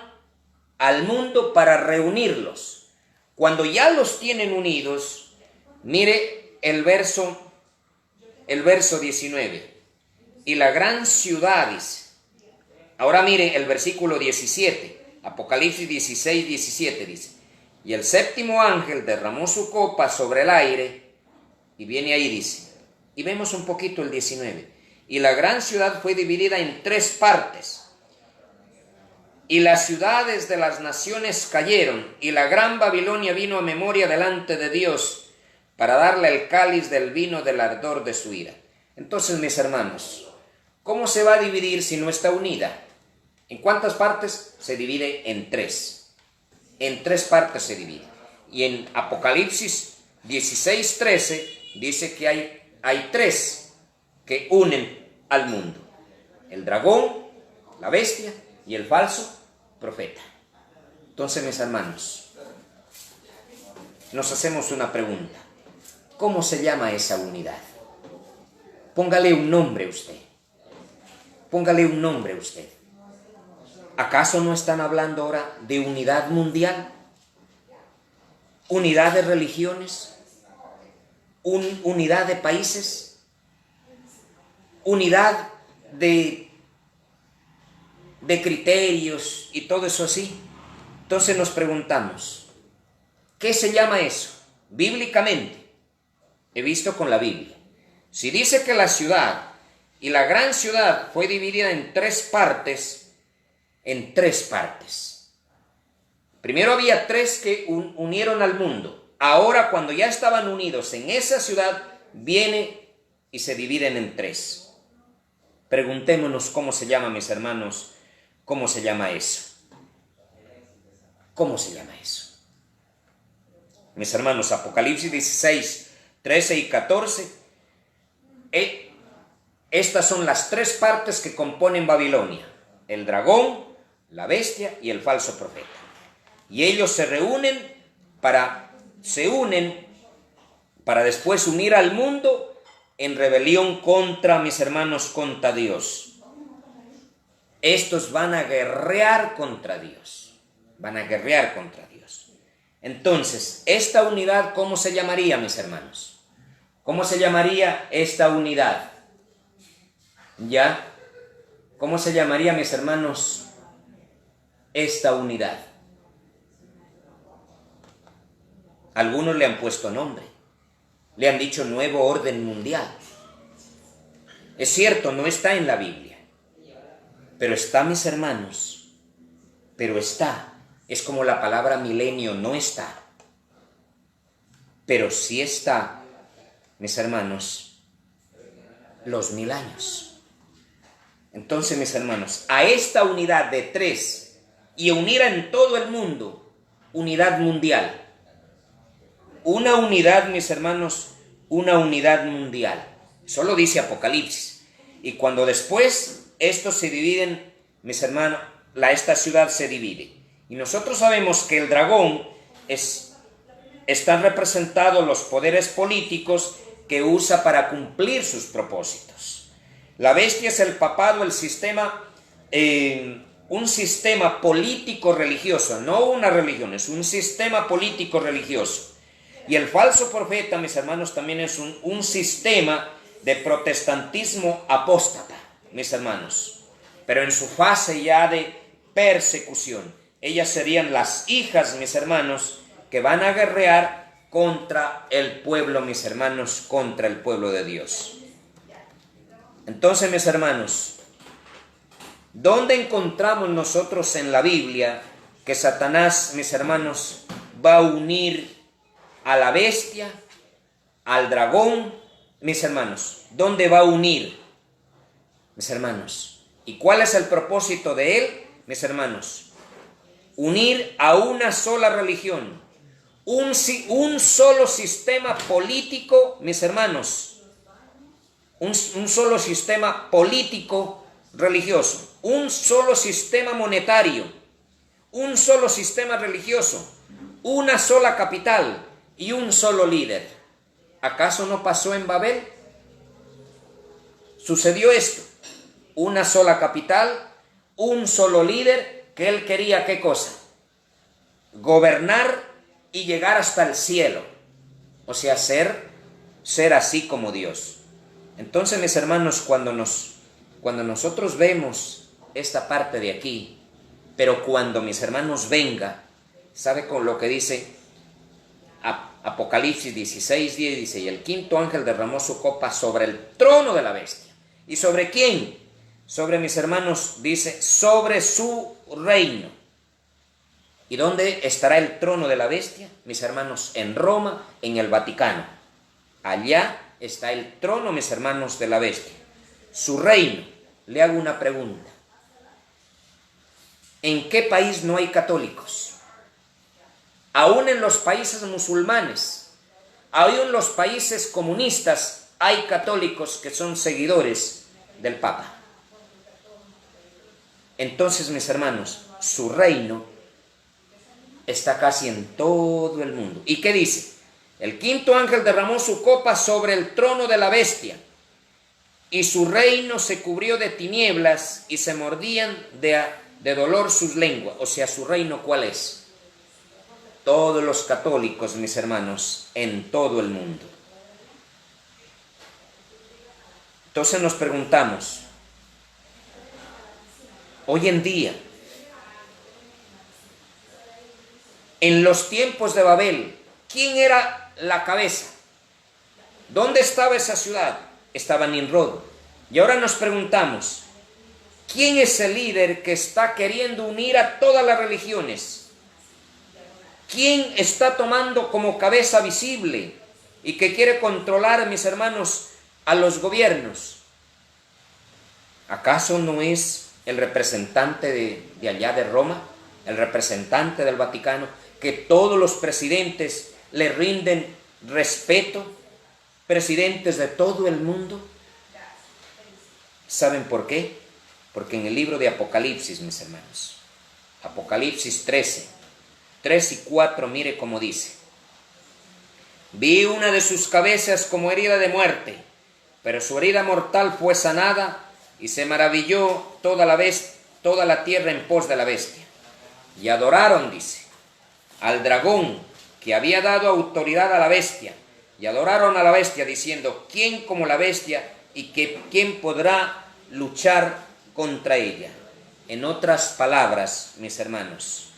al mundo para reunirlos. Cuando ya los tienen unidos, mire el verso el verso 19. Y la gran ciudad, dice. Ahora mire el versículo 17. Apocalipsis 16, 17 dice. Y el séptimo ángel derramó su copa sobre el aire. Y viene ahí, dice. Y vemos un poquito el 19. Y la gran ciudad fue dividida en 3 partes. Y las ciudades de las naciones cayeron, y la gran Babilonia vino a memoria delante de Dios, para darle el cáliz del vino del ardor de su ira. Entonces, mis hermanos, ¿cómo se va a dividir si no está unida? ¿En cuántas partes? Se divide en 3. En 3 partes se divide. Y en Apocalipsis 16, 13 dice que hay 3 que unen al mundo. El dragón, la bestia y el falso profeta. Entonces, mis hermanos, nos hacemos una pregunta. ¿Cómo se llama esa unidad? Póngale un nombre usted. Póngale un nombre usted. ¿Acaso no están hablando ahora de unidad mundial? ¿Unidad de religiones? ¿Unidad de países? ¿Unidad de criterios y todo eso así? Entonces nos preguntamos, ¿qué se llama eso? Bíblicamente, he visto con la Biblia. Si dice que la ciudad y la gran ciudad fue dividida en 3 partes, en 3 partes. Primero había 3 que unieron al mundo. Ahora, cuando ya estaban unidos en esa ciudad, viene y se dividen en 3. Preguntémonos cómo se llama, mis hermanos. ¿Cómo se llama eso? ¿Cómo se llama eso? Mis hermanos, Apocalipsis 16, 13 y 14. Estas son las 3 partes que componen Babilonia. El dragón, la bestia y el falso profeta. Y ellos se unen para después unir al mundo en rebelión contra, mis hermanos, contra Dios. Estos van a guerrear contra Dios. Van a guerrear contra Dios. Entonces, esta unidad, ¿cómo se llamaría, mis hermanos? ¿Cómo se llamaría esta unidad? ¿Ya? ¿Cómo se llamaría, mis hermanos, esta unidad? Algunos le han puesto nombre. Le han dicho nuevo orden mundial. Es cierto, no está en la Biblia. Pero está, mis hermanos, pero está. Es como la palabra milenio, no está. Pero sí está, mis hermanos, los 1000 años. Entonces, mis hermanos, a esta unidad de 3 y unir en todo el mundo, unidad mundial. Una unidad, mis hermanos, una unidad mundial. Eso lo dice Apocalipsis. Y cuando después estos se dividen, mis hermanos, esta ciudad se divide. Y nosotros sabemos que el dragón están representados los poderes políticos que usa para cumplir sus propósitos. La bestia es el papado, el sistema, un sistema político-religioso, no una religión, es un sistema político-religioso. Y el falso profeta, mis hermanos, también es un sistema de protestantismo apóstata, mis hermanos, pero en su fase ya de persecución. Ellas serían las hijas, mis hermanos, que van a guerrear contra el pueblo, mis hermanos, contra el pueblo de Dios. Entonces, mis hermanos, ¿dónde encontramos nosotros en la Biblia que Satanás, mis hermanos, va a unir a la bestia, al dragón, mis hermanos? ¿Dónde va a unir, mis hermanos? ¿Y cuál es el propósito de él, mis hermanos? Unir a una sola religión, un solo sistema político, mis hermanos, un solo sistema político religioso, un solo sistema monetario, un solo sistema religioso, una sola capital y un solo líder. ¿Acaso no pasó en Babel? Sucedió esto, una sola capital, un solo líder, que él quería, ¿qué cosa? Gobernar y llegar hasta el cielo, o sea, ser así como Dios. Entonces, mis hermanos, cuando nosotros vemos esta parte de aquí, pero cuando, mis hermanos, venga, ¿sabe con lo que dice Apocalipsis 16:10? Dice, y el quinto ángel derramó su copa sobre el trono de la bestia. ¿Y sobre quién? Sobre, mis hermanos, dice, sobre su reino. ¿Y dónde estará el trono de la bestia? Mis hermanos, en Roma, en el Vaticano. Allá está el trono, mis hermanos, de la bestia. Su reino. Le hago una pregunta. ¿En qué país no hay católicos? Aún en los países musulmanes, aún en los países comunistas, hay católicos que son seguidores del Papa. Entonces, mis hermanos, su reino está casi en todo el mundo. ¿Y qué dice? El quinto ángel derramó su copa sobre el trono de la bestia, y su reino se cubrió de tinieblas, y se mordían de dolor sus lenguas. O sea, ¿su reino cuál es? Todos los católicos, mis hermanos, en todo el mundo. Entonces nos preguntamos, hoy en día, en los tiempos de Babel, ¿quién era la cabeza? ¿Dónde estaba esa ciudad? Estaba Nimrod. Y ahora nos preguntamos, ¿quién es el líder que está queriendo unir a todas las religiones? ¿Quién está tomando como cabeza visible y que quiere controlar, mis hermanos, a los gobiernos? ¿Acaso no es el representante de allá de Roma, el representante del Vaticano, que todos los presidentes le rinden respeto, presidentes de todo el mundo? ¿Saben por qué? Porque en el libro de Apocalipsis, mis hermanos, Apocalipsis 13, 3 y 4, mire cómo dice. Vi una de sus cabezas como herida de muerte, pero su herida mortal fue sanada, y se maravilló toda la tierra en pos de la bestia. Y adoraron, dice, al dragón que había dado autoridad a la bestia, y adoraron a la bestia diciendo, ¿quién como la bestia y quién podrá luchar contra ella? En otras palabras, mis hermanos,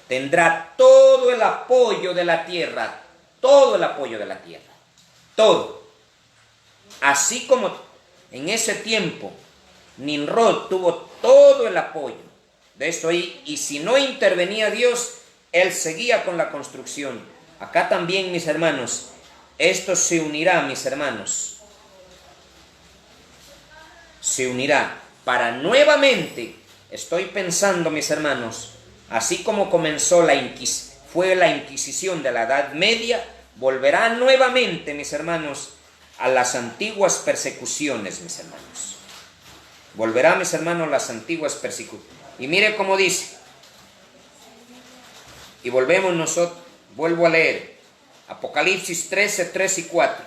tendrá todo el apoyo de la tierra, todo el apoyo de la tierra, todo. Así como en ese tiempo Nimrod tuvo todo el apoyo de esto ahí, y si no intervenía Dios, él seguía con la construcción. Acá también, mis hermanos, esto se unirá, mis hermanos, se unirá para nuevamente, estoy pensando, mis hermanos, así como comenzó fue la Inquisición de la Edad Media, volverá nuevamente, mis hermanos, a las antiguas persecuciones, mis hermanos. Volverá, mis hermanos, a las antiguas persecuciones. Y mire cómo dice. Y volvemos nosotros, vuelvo a leer. Apocalipsis 13, 3 y 4.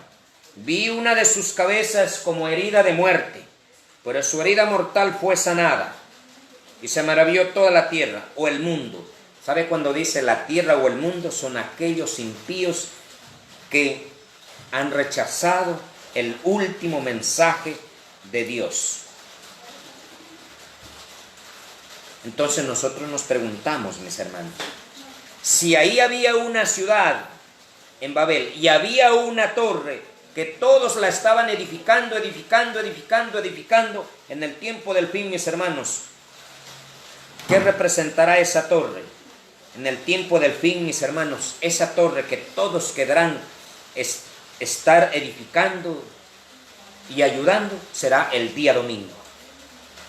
Vi una de sus cabezas como herida de muerte, pero su herida mortal fue sanada. Y se maravilló toda la tierra o el mundo. ¿Sabe cuando dice la tierra o el mundo? Son aquellos impíos que han rechazado el último mensaje de Dios. Entonces nosotros nos preguntamos, mis hermanos, si ahí había una ciudad en Babel y había una torre que todos la estaban edificando en el tiempo del fin, mis hermanos, ¿qué representará esa torre? En el tiempo del fin, mis hermanos, esa torre que todos querrán estar edificando y ayudando será el día domingo.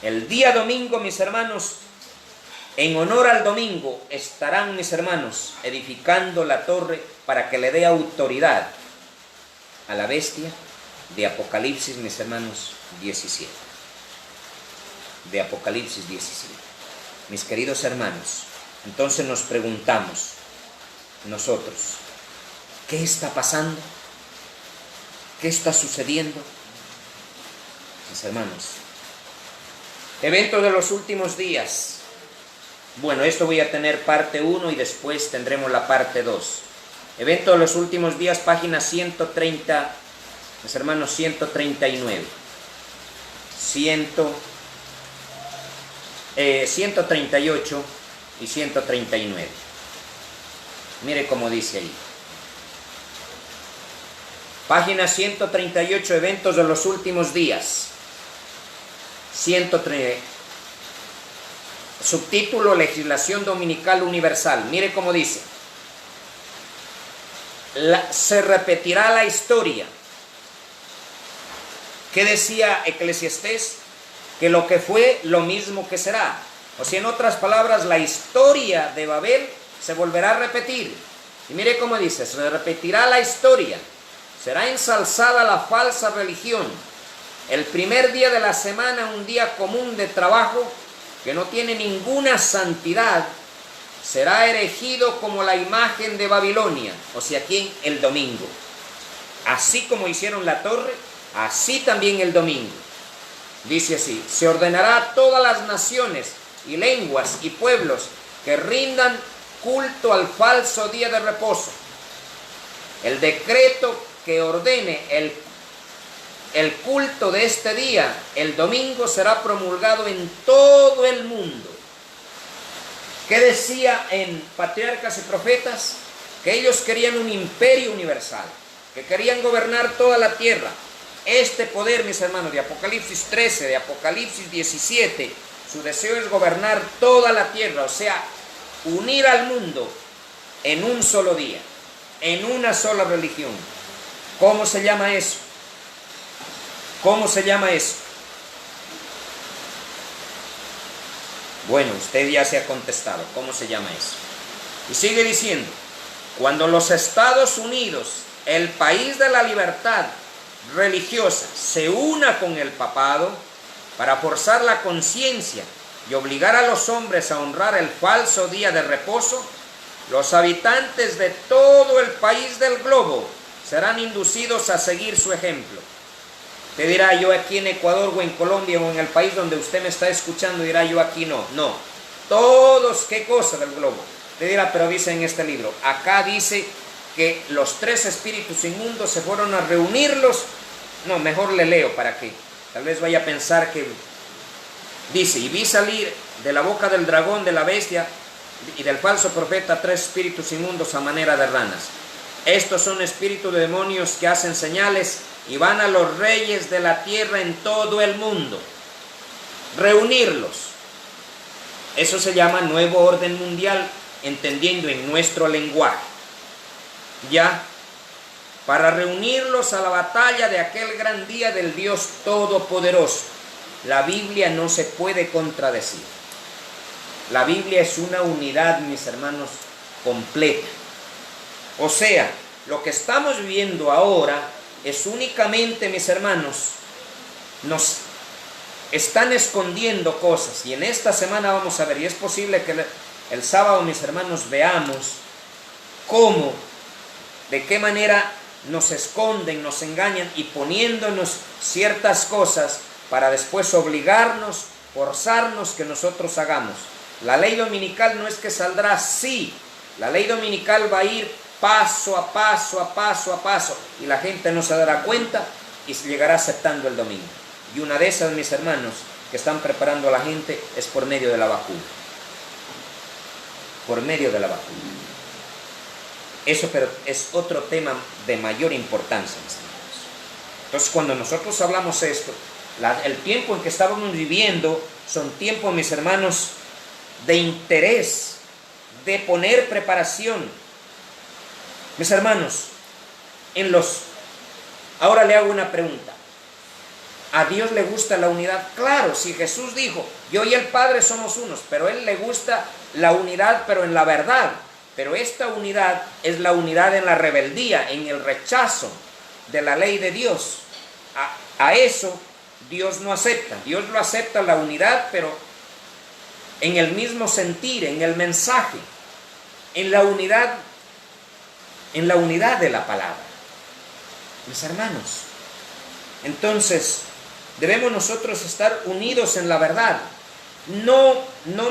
El día domingo, mis hermanos, en honor al domingo estarán, mis hermanos, edificando la torre para que le dé autoridad a la bestia de Apocalipsis, mis hermanos, 17. De Apocalipsis 17. Mis queridos hermanos, entonces nos preguntamos nosotros, ¿qué está pasando? ¿Qué está sucediendo? Mis hermanos, evento de los últimos días. Bueno, esto voy a tener parte 1 y después tendremos la parte 2. Evento de los últimos días, página 130 mis hermanos, 139. 138 y 139. Mire cómo dice ahí. Página 138, eventos de los últimos días. 103. Subtítulo, legislación dominical universal. Mire cómo dice. Se repetirá la historia. ¿Qué decía Eclesiastés? Que lo que fue, lo mismo que será. O sea, en otras palabras, la historia de Babel se volverá a repetir. Y mire cómo dice, se repetirá la historia. Será ensalzada la falsa religión. El primer día de la semana, un día común de trabajo que no tiene ninguna santidad, será erigido como la imagen de Babilonia. O sea, aquí el domingo. Así como hicieron la torre, así también el domingo. Dice así, se ordenará a todas las naciones y lenguas y pueblos que rindan culto al falso día de reposo. El decreto que ordene el culto de este día, el domingo, será promulgado en todo el mundo. ¿Qué decía en Patriarcas y Profetas? Que ellos querían un imperio universal, que querían gobernar toda la tierra. Este poder, mis hermanos, de Apocalipsis 13, de Apocalipsis 17, su deseo es gobernar toda la tierra, o sea, unir al mundo en un solo día, en una sola religión. ¿Cómo se llama eso? ¿Cómo se llama eso? Bueno, usted ya se ha contestado. ¿Cómo se llama eso? Y sigue diciendo, cuando los Estados Unidos, el país de la libertad religiosa, se una con el papado para forzar la conciencia y obligar a los hombres a honrar el falso día de reposo, los habitantes de todo el país del globo serán inducidos a seguir su ejemplo. Te dirá, yo aquí en Ecuador o en Colombia o en el país donde usted me está escuchando, dirá, yo aquí no. No, todos, ¿qué cosa del globo? Te dirá, pero dice en este libro, acá dice que los 3 espíritus inmundos se fueron a reunirlos. No, mejor le leo para que tal vez vaya a pensar que dice, y vi salir de la boca del dragón, de la bestia y del falso profeta 3 espíritus inmundos a manera de ranas. Estos son espíritus de demonios que hacen señales y van a los reyes de la tierra en todo el mundo. Reunirlos. Eso se llama nuevo orden mundial, entendiendo en nuestro lenguaje. Ya, para reunirlos a la batalla de aquel gran día del Dios Todopoderoso. La Biblia no se puede contradecir. La Biblia es una unidad, mis hermanos, completa. O sea, lo que estamos viviendo ahora es únicamente, mis hermanos, nos están escondiendo cosas. Y en esta semana vamos a ver, y es posible que el sábado, mis hermanos, veamos cómo, de qué manera nos esconden, nos engañan y poniéndonos ciertas cosas para después obligarnos, forzarnos que nosotros hagamos. La ley dominical no es que saldrá así. La ley dominical va a ir paso a paso, a paso a paso, y la gente no se dará cuenta y se llegará aceptando el domingo. Y una de esas, mis hermanos, que están preparando a la gente es por medio de la vacuna. Por medio de la vacuna. Eso pero es otro tema de mayor importancia, mis hermanos. Entonces, cuando nosotros hablamos esto, el tiempo en que estábamos viviendo son tiempos, mis hermanos, de interés, de poner preparación. Mis hermanos, ahora le hago una pregunta. ¿A Dios le gusta la unidad? Claro, si Jesús dijo, yo y el Padre somos unos, pero a Él le gusta la unidad, pero en la verdad. Pero esta unidad es la unidad en la rebeldía, en el rechazo de la ley de Dios. A eso Dios no acepta. Dios lo acepta la unidad, pero en el mismo sentir, en el mensaje, en la unidad de la palabra. Mis hermanos, entonces debemos nosotros estar unidos en la verdad. No,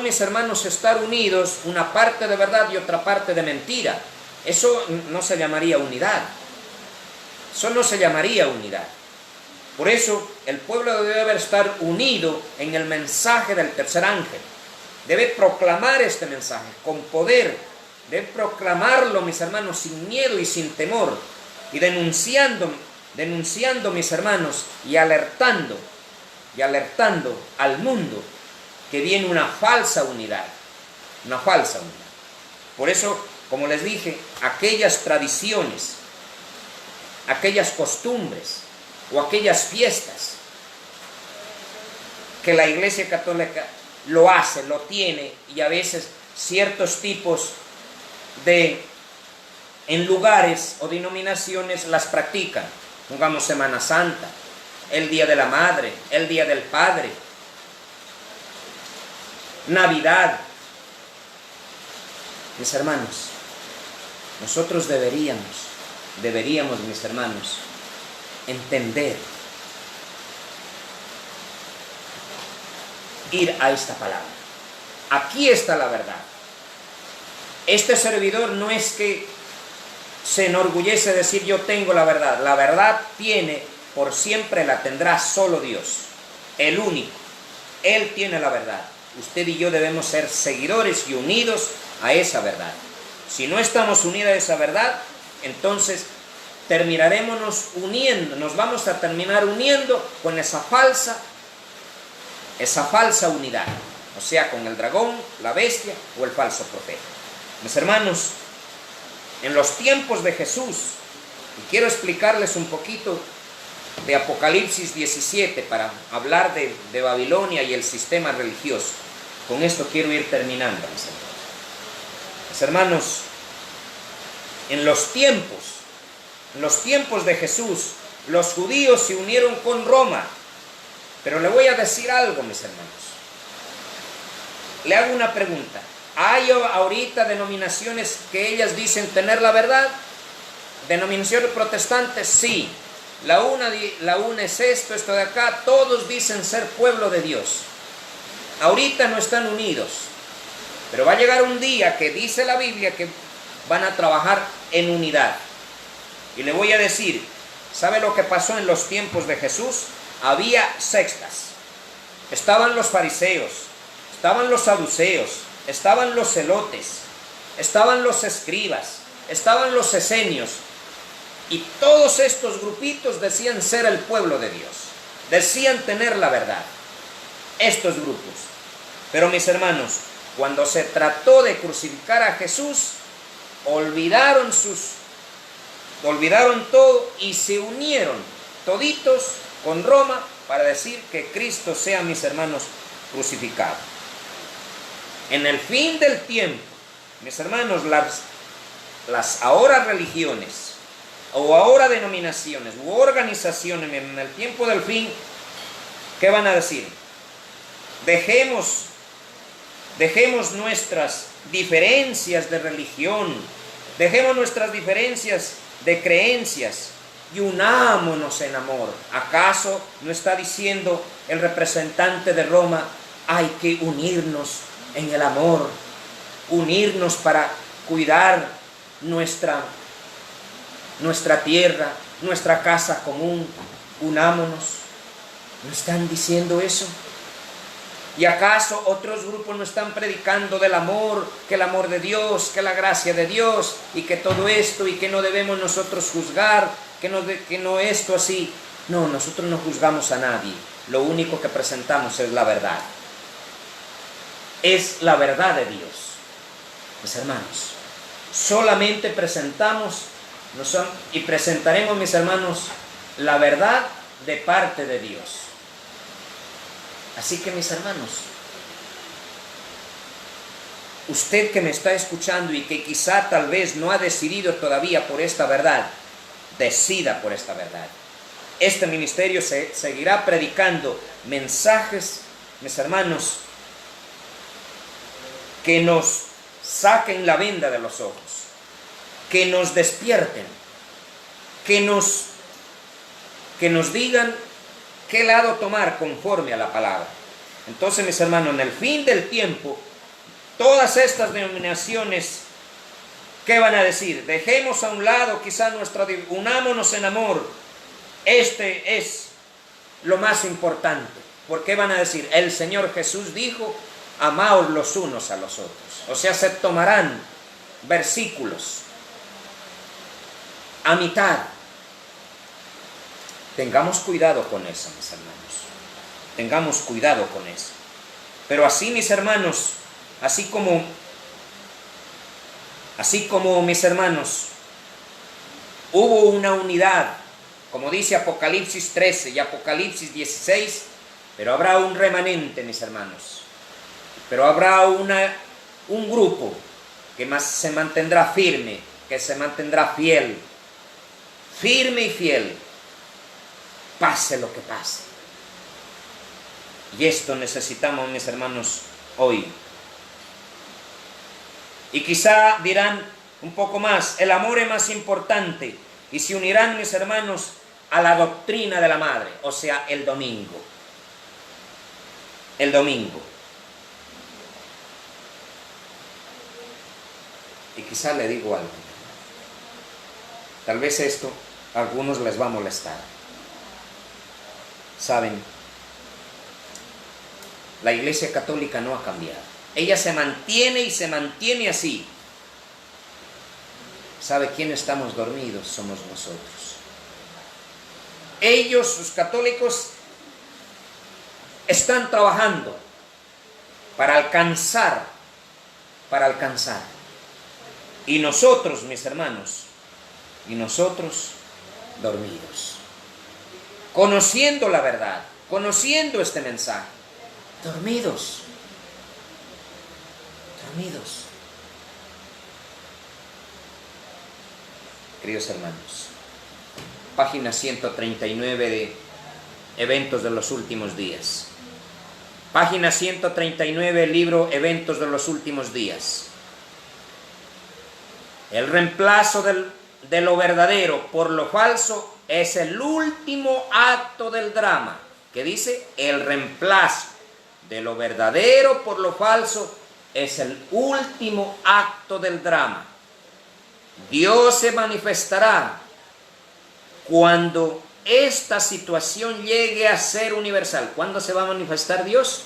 mis hermanos, estar unidos, una parte de verdad y otra parte de mentira. Eso no se llamaría unidad. Eso no se llamaría unidad. Por eso el pueblo debe estar unido en el mensaje del tercer ángel. Debe proclamar este mensaje con poder. Debe proclamarlo, mis hermanos, sin miedo y sin temor. Y denunciando, mis hermanos, y alertando al mundo que viene una falsa unidad. Una falsa unidad. Por eso, como les dije, aquellas tradiciones, aquellas costumbres o aquellas fiestas que la Iglesia Católica lo hace, lo tiene, y a veces ciertos tipos en lugares o denominaciones las practican. Pongamos Semana Santa, el Día de la Madre, el Día del Padre, Navidad. Mis hermanos, nosotros deberíamos, mis hermanos, entender, ir a esta palabra. Aquí está la verdad. Este servidor no es que se enorgullece de decir yo tengo la verdad. La verdad por siempre la tendrá solo Dios, el único. Él tiene la verdad. Usted y yo debemos ser seguidores y unidos a esa verdad. Si no estamos unidos a esa verdad, entonces nos vamos a terminar uniendo con esa falsa unidad, o sea, con el dragón, la bestia o el falso profeta. Mis hermanos, en los tiempos de Jesús, y quiero explicarles un poquito de Apocalipsis 17 para hablar de Babilonia y el sistema religioso. Con esto quiero ir terminando, mis hermanos. Mis hermanos, en los tiempos de Jesús, los judíos se unieron con Roma. Pero le voy a decir algo, mis hermanos. Le hago una pregunta. ¿Hay ahorita denominaciones que ellas dicen tener la verdad? ¿Denominaciones protestantes? Sí. La una es esto de acá. Todos dicen ser pueblo de Dios. Ahorita no están unidos. Pero va a llegar un día que dice la Biblia que van a trabajar en unidad. Y le voy a decir, ¿sabe lo que pasó en los tiempos de Jesús? Había sectas. Estaban los fariseos, estaban los saduceos, estaban los celotes, estaban los escribas, estaban los esenios. Y todos estos grupitos decían ser el pueblo de Dios. Decían tener la verdad. Estos grupos. Pero mis hermanos, cuando se trató de crucificar a Jesús, olvidaron todo y se unieron toditos con Roma para decir que Cristo sea, mis hermanos, crucificado. En el fin del tiempo, mis hermanos, las ahora religiones o ahora denominaciones u organizaciones en el tiempo del fin, ¿qué van a decir? Dejemos nuestras diferencias de religión, dejemos nuestras diferencias de creencias y unámonos en amor. ¿Acaso no está diciendo el representante de Roma, hay que unirnos en el amor, unirnos para cuidar nuestra tierra, nuestra casa común, unámonos? ¿No están diciendo eso? ¿Y acaso otros grupos no están predicando del amor, que el amor de Dios, que la gracia de Dios, y que todo esto, y que no debemos nosotros juzgar, que no esto así? No, nosotros no juzgamos a nadie. Lo único que presentamos es la verdad. Es la verdad de Dios. Mis hermanos, solamente presentamos y presentaremos, mis hermanos, la verdad de parte de Dios. Así que, mis hermanos, usted que me está escuchando y que quizá tal vez no ha decidido todavía por esta verdad, decida por esta verdad. Este ministerio seguirá predicando mensajes, mis hermanos, que nos saquen la venda de los ojos, que nos despierten, que nos digan qué lado tomar conforme a la palabra. Entonces, mis hermanos, en el fin del tiempo, todas estas denominaciones ¿Qué van a decir? Dejemos a un lado quizá unámonos en amor. Este es lo más importante. ¿Por qué van a decir? El Señor Jesús dijo, amaos los unos a los otros. O sea, se tomarán versículos a mitad. Tengamos cuidado con eso, mis hermanos. Tengamos cuidado con eso. Pero así, mis hermanos, así como mis hermanos, hubo una unidad, como dice Apocalipsis 13 y Apocalipsis 16, pero habrá un remanente, mis hermanos. Pero habrá un grupo que se mantendrá firme, que se mantendrá fiel, firme y fiel, pase lo que pase. Y esto necesitamos, mis hermanos, hoy. Y quizá dirán un poco más, el amor es más importante, y se unirán, mis hermanos, a la doctrina de la madre, o sea, el domingo. El domingo. Y quizá le digo algo. Tal vez esto a algunos les va a molestar. Saben, la Iglesia Católica no ha cambiado. Ella se mantiene y se mantiene así. ¿Sabe quién estamos dormidos? Somos nosotros. Ellos, los católicos, están trabajando para alcanzar. Y nosotros, mis hermanos, y nosotros dormidos. Conociendo la verdad, conociendo este mensaje, dormidos. Queridos hermanos, página 139 de Eventos de los Últimos Días. Página 139, libro Eventos de los Últimos Días. El reemplazo de lo verdadero por lo falso es el último acto del drama. ¿Qué dice? El reemplazo de lo verdadero por lo falso es el último acto del drama. Dios se manifestará cuando esta situación llegue a ser universal. ¿Cuándo se va a manifestar Dios?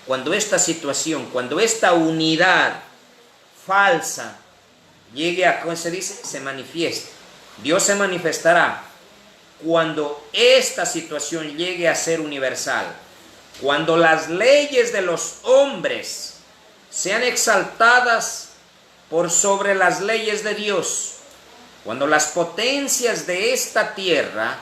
Cuando esta situación, cuando esta unidad falsa llegue a, ¿cómo se dice? Se manifieste. Dios se manifestará cuando esta situación llegue a ser universal. Cuando las leyes de los hombres sean exaltadas por sobre las leyes de Dios. Cuando las potencias de esta tierra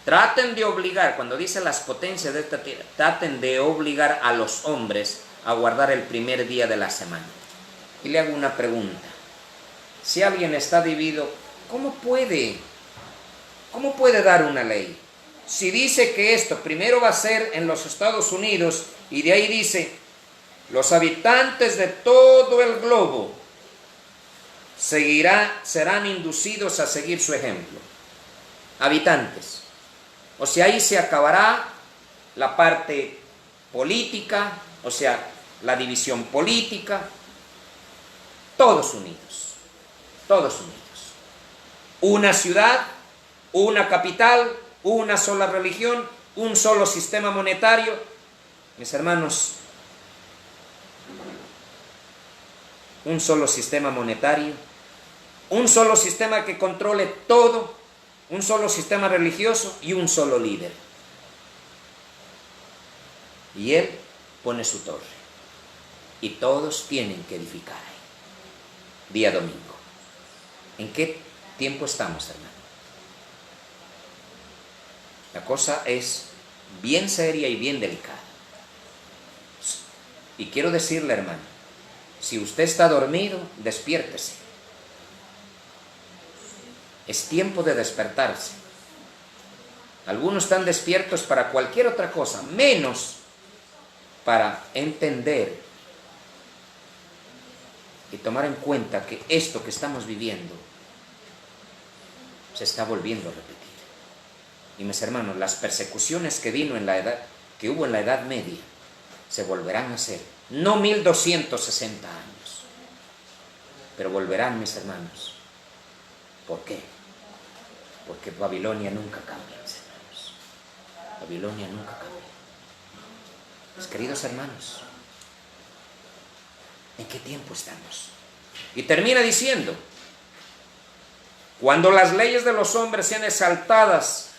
traten de obligar, cuando dice las potencias de esta tierra, traten de obligar a los hombres a guardar el primer día de la semana. Y le hago una pregunta. Si alguien está dividido, ¿cómo puede dar una ley? Si dice que esto primero va a ser en los Estados Unidos y de ahí dice, los habitantes de todo el globo serán inducidos a seguir su ejemplo. Habitantes. O sea, ahí se acabará la parte política, o sea, la división política. Todos unidos. Todos unidos. Una ciudad, una capital, una sola religión, un solo sistema monetario. Mis hermanos, un solo sistema monetario, un solo sistema que controle todo, un solo sistema religioso y un solo líder. Y él pone su torre. Y todos tienen que edificar ahí. Día domingo. ¿En qué tiempo estamos, hermano? La cosa es bien seria y bien delicada. Y quiero decirle, hermano, si usted está dormido, despiértese. Es tiempo de despertarse. Algunos están despiertos para cualquier otra cosa, menos para entender y tomar en cuenta que esto que estamos viviendo se está volviendo a repetir. Y mis hermanos, las persecuciones que hubo en la Edad Media se volverán a hacer. No 1260 años. pero volverán, mis hermanos. ¿Por qué? Porque Babilonia nunca cambia, mis hermanos. Babilonia nunca cambia. Mis queridos hermanos, ¿en qué tiempo estamos? Y termina diciendo: cuando las leyes de los hombres sean exaltadas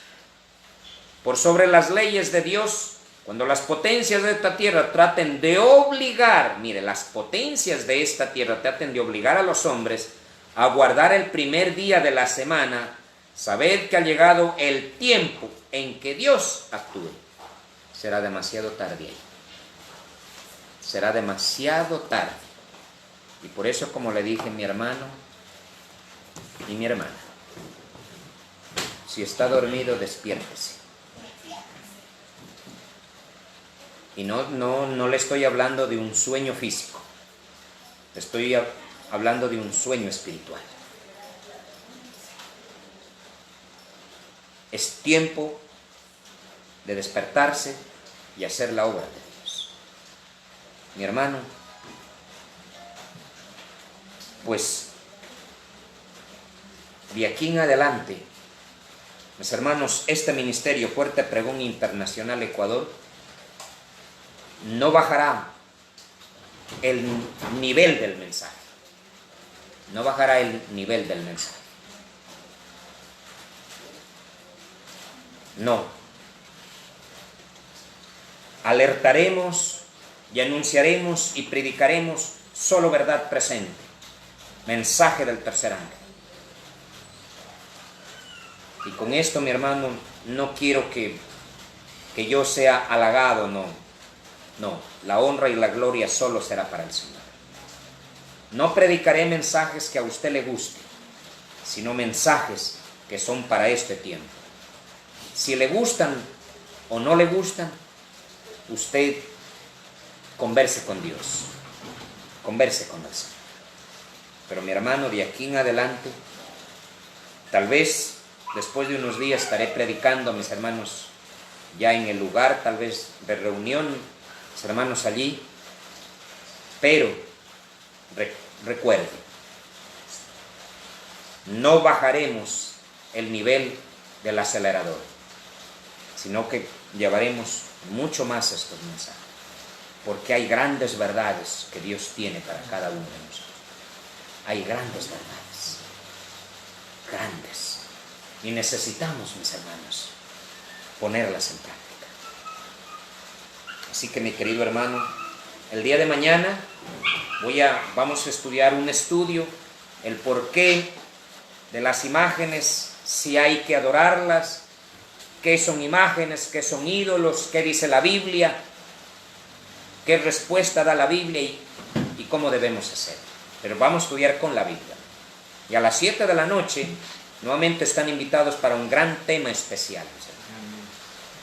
por sobre las leyes de Dios, cuando las potencias de esta tierra traten de obligar, mire, las potencias de esta tierra traten de obligar a los hombres a guardar el primer día de la semana, sabed que ha llegado el tiempo en que Dios actúe. Será demasiado tarde ahí. Será demasiado tarde. Y por eso, como le dije, mi hermano y mi hermana, si está dormido, despiértese. Y no le estoy hablando de un sueño físico, estoy hablando de un sueño espiritual. Es tiempo de despertarse y hacer la obra de Dios. Mi hermano, pues de aquí en adelante, mis hermanos, este ministerio Fuerte Pregón Internacional Ecuador no bajará el nivel del mensaje. No bajará el nivel del mensaje. No. Alertaremos y anunciaremos y predicaremos solo verdad presente. Mensaje del tercer ángel. Y con esto, mi hermano, no quiero que yo sea halagado, no. No, la honra y la gloria solo será para el Señor. No predicaré mensajes que a usted le guste, sino mensajes que son para este tiempo. Si le gustan o no le gustan, usted converse con Dios, converse con el Señor. Pero mi hermano, de aquí en adelante, tal vez después de unos días estaré predicando a mis hermanos ya en el lugar tal vez de reunión, mis hermanos allí, pero recuerde, no bajaremos el nivel del acelerador, sino que llevaremos mucho más estos mensajes, porque hay grandes verdades que Dios tiene para cada uno de nosotros. Hay grandes verdades, grandes, y necesitamos, mis hermanos, ponerlas en práctica. Así que, mi querido hermano, el día de mañana vamos a estudiar un estudio, el porqué de las imágenes, si hay que adorarlas, qué son imágenes, qué son ídolos, qué dice la Biblia, qué respuesta da la Biblia y cómo debemos hacer. Pero vamos a estudiar con la Biblia. Y a las 7 de la noche, nuevamente están invitados para un gran tema especial.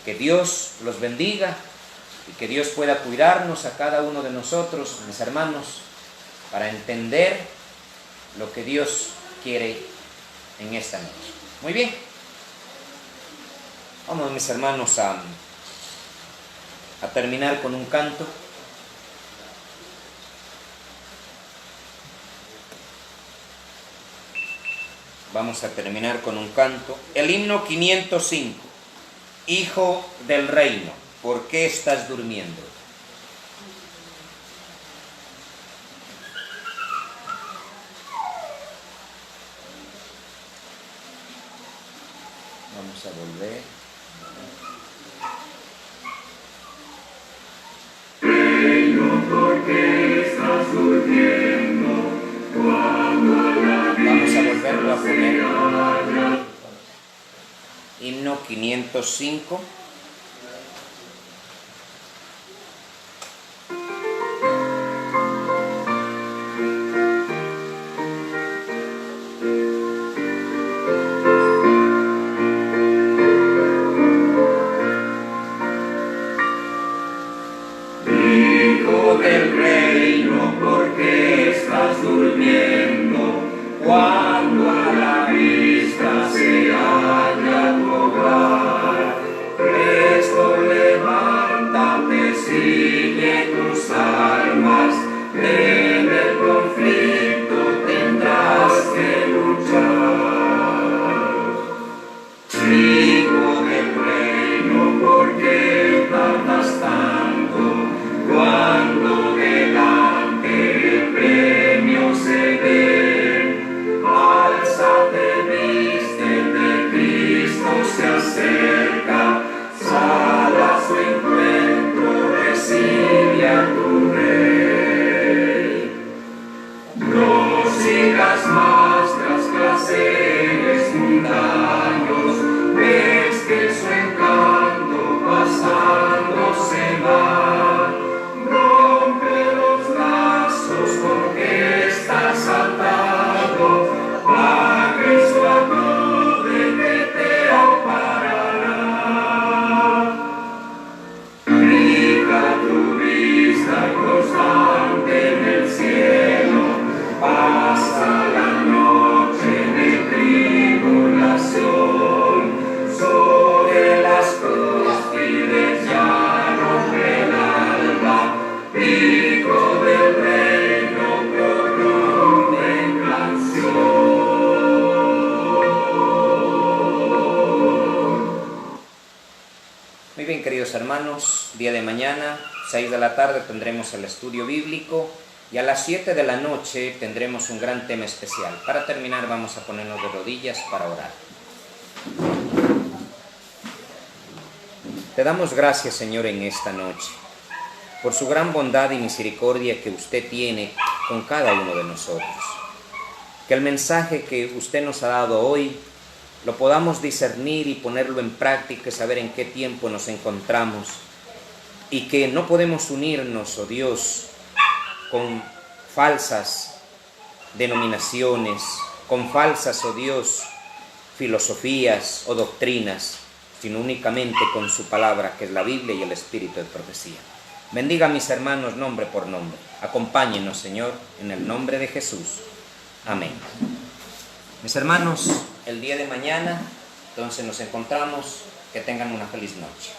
Que Dios los bendiga y que Dios pueda cuidarnos a cada uno de nosotros, mis hermanos, para entender lo que Dios quiere en esta noche. Muy bien. Vamos, mis hermanos, a terminar con un canto. Vamos a terminar con un canto. El himno 505. Hijo del reino, ¿por qué estás durmiendo? Vamos a volver. Reino, ¿por qué estás durmiendo? Vamos a volverlo a poner. Himno 505. Hijo del reino, ¿por qué estás durmiendo? Cuando a la vista se halla tu hogar. Muy bien, queridos hermanos, día de mañana, 6 de la tarde, tendremos el estudio bíblico y a las 7 de la noche tendremos un gran tema especial. Para terminar, vamos a ponernos de rodillas para orar. Te damos gracias, Señor, en esta noche, por su gran bondad y misericordia que usted tiene con cada uno de nosotros. Que el mensaje que usted nos ha dado hoy lo podamos discernir y ponerlo en práctica y saber en qué tiempo nos encontramos y que no podemos unirnos, oh Dios, con falsas denominaciones, con falsas, oh Dios, filosofías o doctrinas, sino únicamente con su palabra, que es la Biblia y el espíritu de profecía. Bendiga a mis hermanos nombre por nombre. Acompáñenos, Señor, en el nombre de Jesús. Amén. Mis hermanos, el día de mañana, entonces nos encontramos. Que tengan una feliz noche.